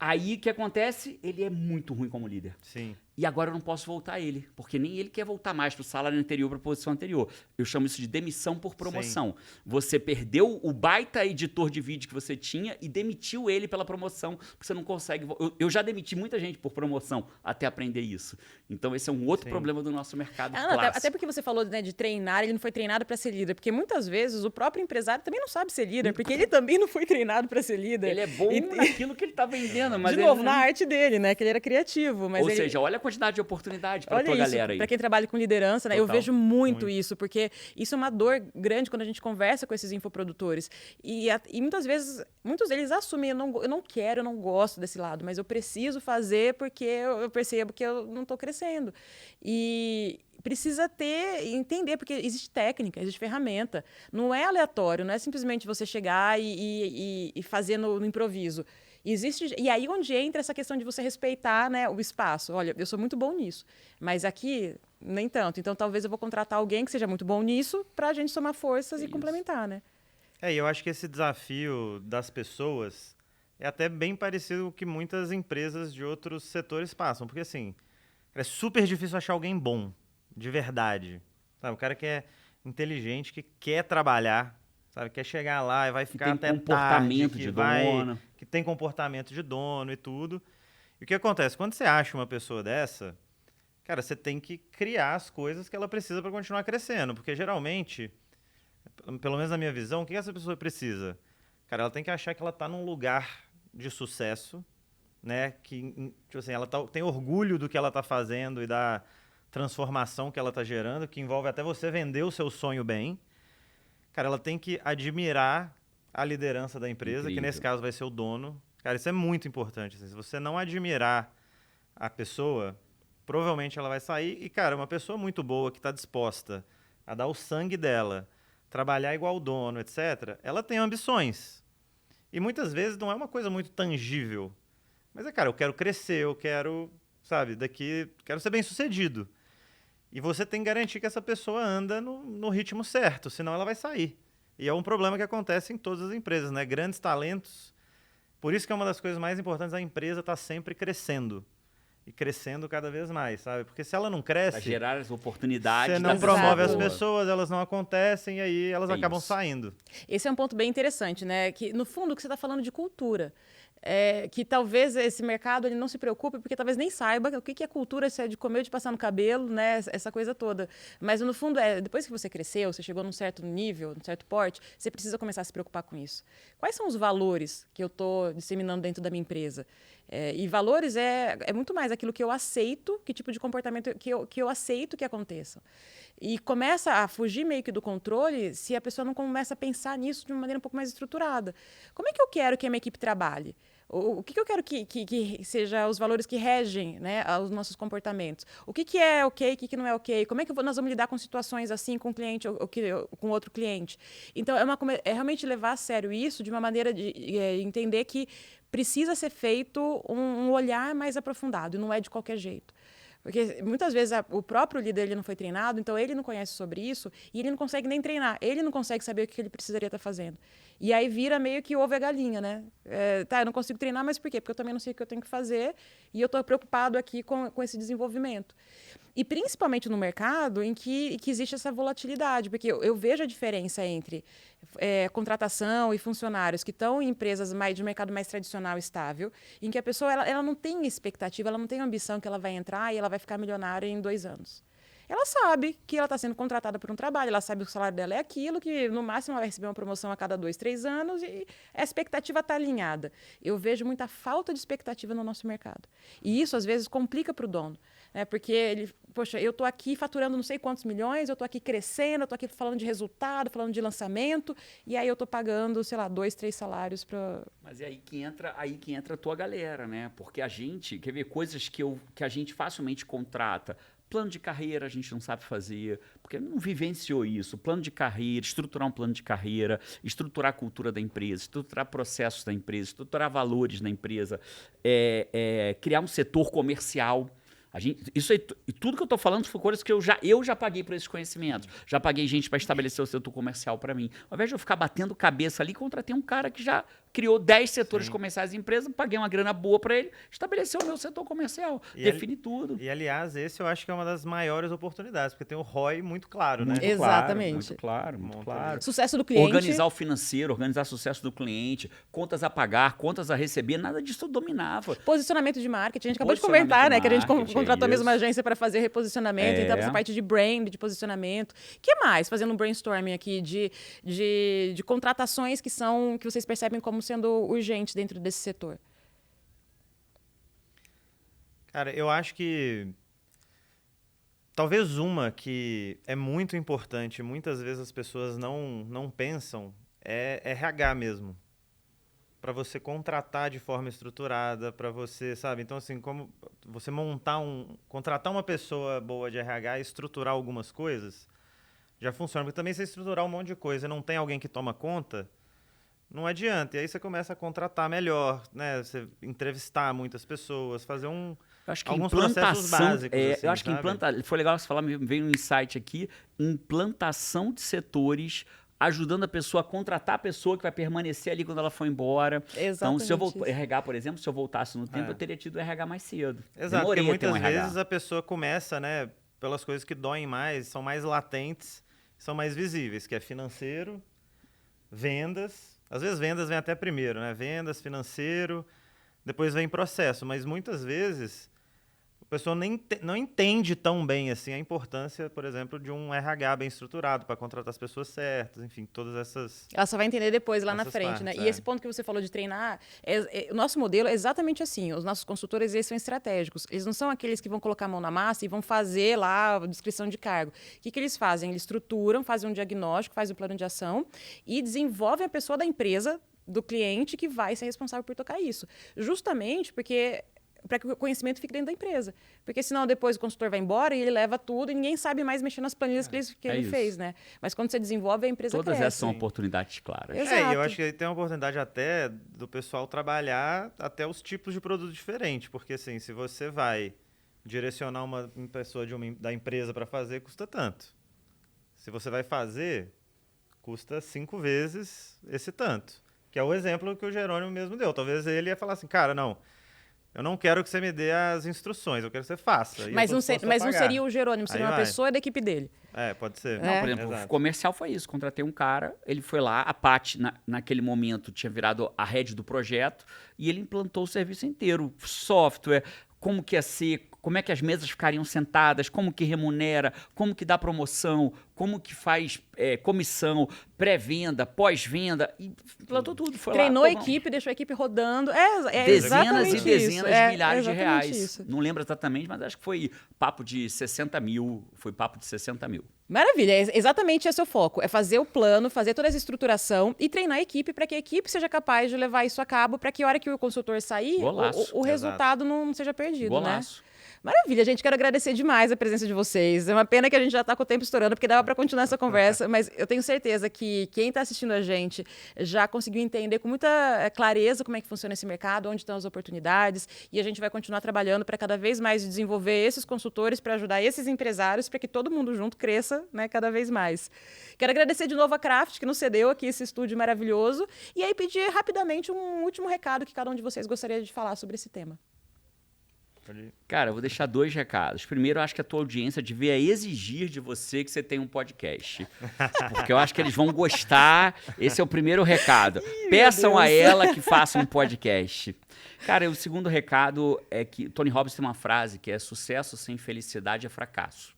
Aí, o que acontece? Ele é muito ruim como líder. Sim. E agora eu não posso voltar ele, porque nem ele quer voltar mais para o salário anterior, para a posição anterior. Eu chamo isso de demissão por promoção. Sim. Você perdeu o baita editor de vídeo que você tinha e demitiu ele pela promoção, porque você não consegue... Eu já demiti muita gente por promoção até aprender isso. Então, esse é um outro problema do nosso mercado clássico. Até porque você falou, né, de treinar, ele não foi treinado para ser líder, porque muitas vezes o próprio empresário também não sabe ser líder, porque ele também não foi treinado para ser líder. Ele é bom naquilo que ele está vendendo, mas de novo, na arte dele, né, que ele era criativo. Mas Ou seja, olha a quantidade de oportunidade para tua galera aí. Para quem trabalha com liderança, né? Total. Eu vejo muito isso, porque isso é uma dor grande quando a gente conversa com esses infoprodutores. E muitas vezes, muitos deles assumem, eu não quero, eu não gosto desse lado, mas eu preciso fazer porque eu percebo que eu não estou crescendo. E precisa entender, porque existe técnica, existe ferramenta. Não é aleatório, não é simplesmente você chegar e fazer no improviso. E aí onde entra essa questão de você respeitar, né, o espaço. Olha, eu sou muito bom nisso, mas aqui nem tanto. Então talvez eu vou contratar alguém que seja muito bom nisso para a gente somar forças e complementar, né? E eu acho que esse desafio das pessoas é até bem parecido com o que muitas empresas de outros setores passam. Porque, assim, é super difícil achar alguém bom, de verdade. Sabe? O cara que é inteligente, que quer trabalhar, sabe? Quer chegar lá e vai ficar até comportamento tarde, de dono. que tem comportamento de dono e tudo. E o que acontece? Quando você acha uma pessoa dessa, cara, você tem que criar as coisas que ela precisa para continuar crescendo. Porque, geralmente, pelo menos na minha visão, o que essa pessoa precisa? Cara, ela tem que achar que ela está num lugar de sucesso, né? Que, tipo assim, ela tem orgulho do que ela está fazendo e da transformação que ela está gerando, que envolve até você vender o seu sonho bem. Cara, ela tem que admirar a liderança da empresa, Incrível. que nesse caso vai ser o dono. Cara, isso é muito importante. Assim, se você não admirar a pessoa, provavelmente ela vai sair. E, cara, uma pessoa muito boa que está disposta a dar o sangue dela, trabalhar igual o dono, etc., ela tem ambições. E muitas vezes não é uma coisa muito tangível. Mas cara, eu quero crescer, eu quero, sabe, quero ser bem-sucedido. E você tem que garantir que essa pessoa anda no ritmo certo, senão ela vai sair. E é um problema que acontece em todas as empresas, né? Grandes talentos. Por isso que é uma das coisas mais importantes da empresa estar sempre crescendo. E crescendo cada vez mais, sabe? Porque se ela não cresce... Para gerar as oportunidades. Você não promove as pessoas, elas não acontecem e aí elas acabam saindo. Esse é um ponto bem interessante, né? Que, no fundo, o que você está falando de cultura. Que talvez esse mercado ele não se preocupe, porque talvez nem saiba o que é cultura, se é de comer ou de passar no cabelo, né? Essa coisa toda. Mas, no fundo, depois que você cresceu, você chegou num certo nível, num certo porte, você precisa começar a se preocupar com isso. Quais são os valores que eu estou disseminando dentro da minha empresa? E valores é muito mais aquilo que eu aceito, que tipo de comportamento que eu aceito que aconteça. E começa a fugir meio que do controle se a pessoa não começa a pensar nisso de uma maneira um pouco mais estruturada. Como é que eu quero que a minha equipe trabalhe? O que eu quero que seja os valores que regem, né, os nossos comportamentos? O que é ok, o que não é ok? Como é que nós vamos lidar com situações assim com um cliente ou com outro cliente? Então, é realmente levar a sério isso de uma maneira de entender que precisa ser feito um olhar mais aprofundado, e não é de qualquer jeito. Porque muitas vezes o próprio líder ele não foi treinado, então ele não conhece sobre isso e ele não consegue nem treinar. Ele não consegue saber o que ele precisaria estar fazendo. E aí vira meio que ovo e galinha, né? Eu não consigo treinar, mas por quê? Porque eu também não sei o que eu tenho que fazer e eu estou preocupado aqui com esse desenvolvimento. E principalmente no mercado em que existe essa volatilidade, porque eu vejo a diferença entre contratação e funcionários que estão em empresas de mercado mais tradicional e estável, em que a pessoa ela não tem expectativa, ela não tem ambição que ela vai entrar e ela vai ficar milionária em 2 anos. Ela sabe que ela está sendo contratada por um trabalho, ela sabe que o salário dela é aquilo, que no máximo ela vai receber uma promoção a cada 2, 3 anos e a expectativa está alinhada. Eu vejo muita falta de expectativa no nosso mercado. E isso, às vezes, complica para o dono. Porque poxa, eu estou aqui faturando não sei quantos milhões, eu estou aqui crescendo, eu estou aqui falando de resultado, falando de lançamento, e aí eu estou pagando, sei lá, 2, 3 salários para... Mas é aí que entra a tua galera, né? Porque a gente, quer ver, coisas que a gente facilmente contrata. Plano de carreira a gente não sabe fazer, porque não vivenciou isso. Plano de carreira, estruturar um plano de carreira, estruturar a cultura da empresa, estruturar processos da empresa, estruturar valores na empresa, criar um setor comercial. Isso aí, e tudo que eu estou falando foi coisas que eu já paguei por esses conhecimentos. Já paguei gente para estabelecer o setor comercial para mim. Ao invés de eu ficar batendo cabeça ali, contratei um cara que já criou 10 setores comerciais da empresa, paguei uma grana boa para ele, estabeleceu o meu setor comercial, define tudo. E, aliás, esse eu acho que é uma das maiores oportunidades, porque tem o ROI muito claro, né? Exatamente. Muito claro. Sucesso do cliente. Organizar o financeiro, organizar o sucesso do cliente, contas a pagar, contas a receber, nada disso eu dominava. Posicionamento de marketing. A gente acabou de comentar, né? Que a gente contratou a mesma agência para fazer reposicionamento, então essa parte de brand, de posicionamento. O que mais? Fazendo um brainstorming aqui de contratações que vocês percebem como sendo urgentes dentro desse setor. Cara, eu acho que talvez uma que é muito importante, muitas vezes as pessoas não pensam, é RH mesmo. Para você contratar de forma estruturada, para você, sabe? Então, assim, como você contratar uma pessoa boa de RH e estruturar algumas coisas, já funciona. Porque também se estruturar um monte de coisa e não tem alguém que toma conta, não adianta. E aí você começa a contratar melhor, né? Você entrevistar muitas pessoas, fazer alguns processos básicos. Assim, eu acho que foi legal você falar, me veio um insight aqui, implantação de setores, ajudando a pessoa a contratar a pessoa que vai permanecer ali quando ela for embora. Exatamente. Então, se eu RH, por exemplo, se eu voltasse no tempo, eu teria tido o RH mais cedo. Exato, Demorei porque muitas a ter um RH. vezes a pessoa começa, né, pelas coisas que doem mais, são mais latentes, são mais visíveis, que é financeiro, vendas. Às vezes vendas vem até primeiro, né? Vendas, financeiro, depois vem processo, mas muitas vezes a pessoa não entende tão bem assim a importância, por exemplo, de um RH bem estruturado para contratar as pessoas certas, enfim, todas essas... Ela só vai entender depois, lá na frente, partes, né? E esse ponto que você falou de treinar, o nosso modelo é exatamente assim. Os nossos consultores, eles são estratégicos. Eles não são aqueles que vão colocar a mão na massa e vão fazer lá a descrição de cargo. O que eles fazem? Eles estruturam, fazem um diagnóstico, fazem um plano de ação e desenvolvem a pessoa da empresa, do cliente, que vai ser responsável por tocar isso. Justamente para que o conhecimento fique dentro da empresa. Porque senão depois o consultor vai embora e ele leva tudo e ninguém sabe mais mexer nas planilhas que ele fez, né? Mas quando você desenvolve, a empresa Todas cresce. essas são oportunidades claras. Exato. E eu acho que tem uma oportunidade até do pessoal trabalhar até os tipos de produto diferentes, porque assim, se você vai direcionar uma pessoa da empresa para fazer, custa tanto. Se você vai fazer, custa 5 vezes esse tanto. Que é o exemplo que o Jerônimo mesmo deu. Talvez ele ia falar assim, cara, não, eu não quero que você me dê as instruções, eu quero que você faça. Mas não seria o Jerônimo, seria uma pessoa da equipe dele. Pode ser. Não, por exemplo, o comercial foi isso. Contratei um cara, ele foi lá, a Paty, naquele momento, tinha virado a head do projeto, e ele implantou o serviço inteiro. Software, como que ia ser, como é que as mesas ficariam sentadas, como que remunera, como que dá promoção, como que faz comissão, pré-venda, pós-venda, e implantou tudo. Treinou a equipe, deixou a equipe rodando. Dezenas e dezenas de isso. milhares de reais. Isso. Não lembro exatamente, mas acho que foi papo de 60 mil. Foi papo de 60 mil. Maravilha, exatamente esse é o foco. É fazer o plano, fazer toda essa estruturação e treinar a equipe para que a equipe seja capaz de levar isso a cabo, para que a hora que o consultor sair, o resultado não seja perdido, Golaço. né? Maravilha, gente. Quero agradecer demais a presença de vocês. É uma pena que a gente já está com o tempo estourando, porque dava para continuar essa conversa, mas eu tenho certeza que quem está assistindo a gente já conseguiu entender com muita clareza como é que funciona esse mercado, onde estão as oportunidades, e a gente vai continuar trabalhando para cada vez mais desenvolver esses consultores, para ajudar esses empresários, para que todo mundo junto cresça, né, cada vez mais. Quero agradecer de novo a Craft, que nos cedeu aqui esse estúdio maravilhoso, e aí pedir rapidamente um último recado que cada um de vocês gostaria de falar sobre esse tema. Cara, eu vou deixar 2 recados. Primeiro, eu acho que a tua audiência devia exigir de você que você tenha um podcast. Porque eu acho que eles vão gostar. Esse é o primeiro recado. Peçam a ela que faça um podcast. Cara, o segundo recado é que Tony Robbins tem uma frase que é: sucesso sem felicidade é fracasso.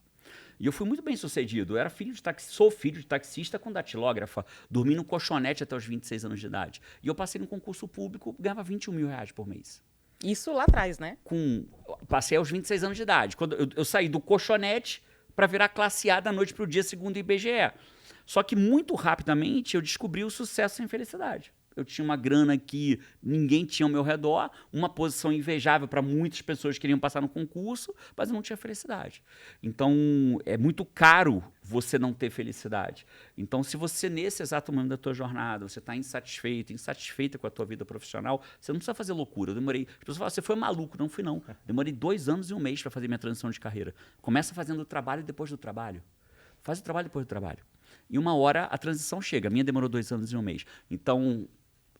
E eu fui muito bem sucedido. Eu era sou filho de taxista com datilógrafa, dormi no colchonete até os 26 anos de idade. E eu passei no concurso público, ganhava 21 mil reais por mês. Isso lá atrás, né? Passei aos 26 anos de idade. Quando eu saí do colchonete para virar classe A da noite para o dia, segundo o IBGE. Só que muito rapidamente eu descobri o sucesso sem felicidade. Eu tinha uma grana que ninguém tinha ao meu redor, uma posição invejável para muitas pessoas que queriam passar no concurso, mas eu não tinha felicidade. Então, é muito caro você não ter felicidade. Então, se você, nesse exato momento da tua jornada, você está insatisfeita com a tua vida profissional, você não precisa fazer loucura. Eu demorei... As pessoas falam, você foi maluco. Não fui, não. Demorei 2 anos e 1 mês para fazer minha transição de carreira. Começa fazendo o trabalho depois do trabalho. Faz o trabalho depois do trabalho. E uma hora a transição chega. A minha demorou 2 anos e 1 mês. Então...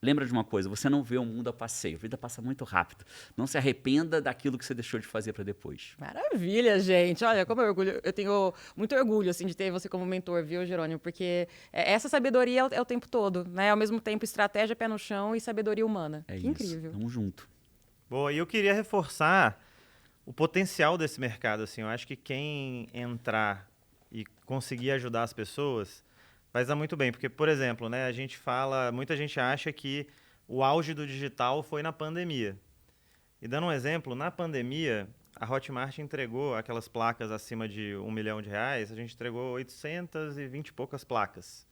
lembra de uma coisa, você não vê o mundo a passeio, a vida passa muito rápido. Não se arrependa daquilo que você deixou de fazer para depois. Maravilha, gente. Olha, como eu tenho muito orgulho assim, de ter você como mentor, viu, Jerônimo? Porque essa sabedoria é o tempo todo, né? Ao mesmo tempo, estratégia, pé no chão e sabedoria humana. Que isso. Incrível. Tamo junto. Boa, e eu queria reforçar o potencial desse mercado. Assim, eu acho que quem entrar e conseguir ajudar as pessoas... vai dar muito bem, porque, por exemplo, né, muita gente acha que o auge do digital foi na pandemia. E dando um exemplo, na pandemia, a Hotmart entregou aquelas placas acima de R$1 milhão, a gente entregou 820 e poucas placas.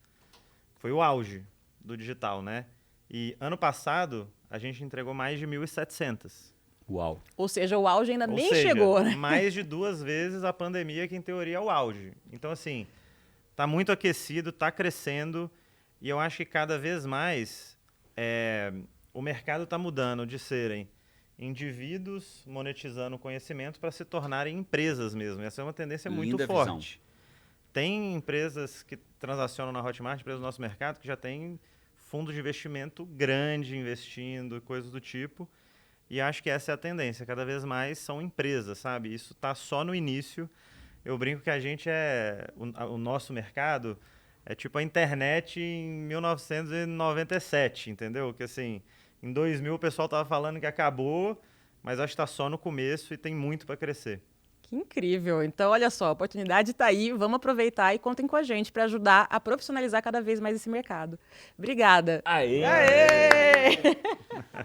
Foi o auge do digital, né? E ano passado, a gente entregou mais de 1.700. Uau. Ou seja, o auge ainda nem chegou, né? Mais de 2 vezes a pandemia, que em teoria é o auge. Então, assim... tá muito aquecido, tá crescendo, e eu acho que cada vez mais o mercado está mudando de serem indivíduos monetizando conhecimento para se tornarem empresas mesmo. Essa é uma tendência muito forte. Tem empresas que transacionam na Hotmart, empresas do nosso mercado, que já tem fundos de investimento grande investindo, coisas do tipo. E acho que essa é a tendência. Cada vez mais são empresas, sabe? Isso está só no início. Eu brinco que a gente o nosso mercado é tipo a internet em 1997, entendeu? Que assim, em 2000 o pessoal tava falando que acabou, mas acho que está só no começo e tem muito para crescer. Que incrível. Então, olha só, a oportunidade está aí. Vamos aproveitar e contem com a gente para ajudar a profissionalizar cada vez mais esse mercado. Obrigada. Aê! Aê!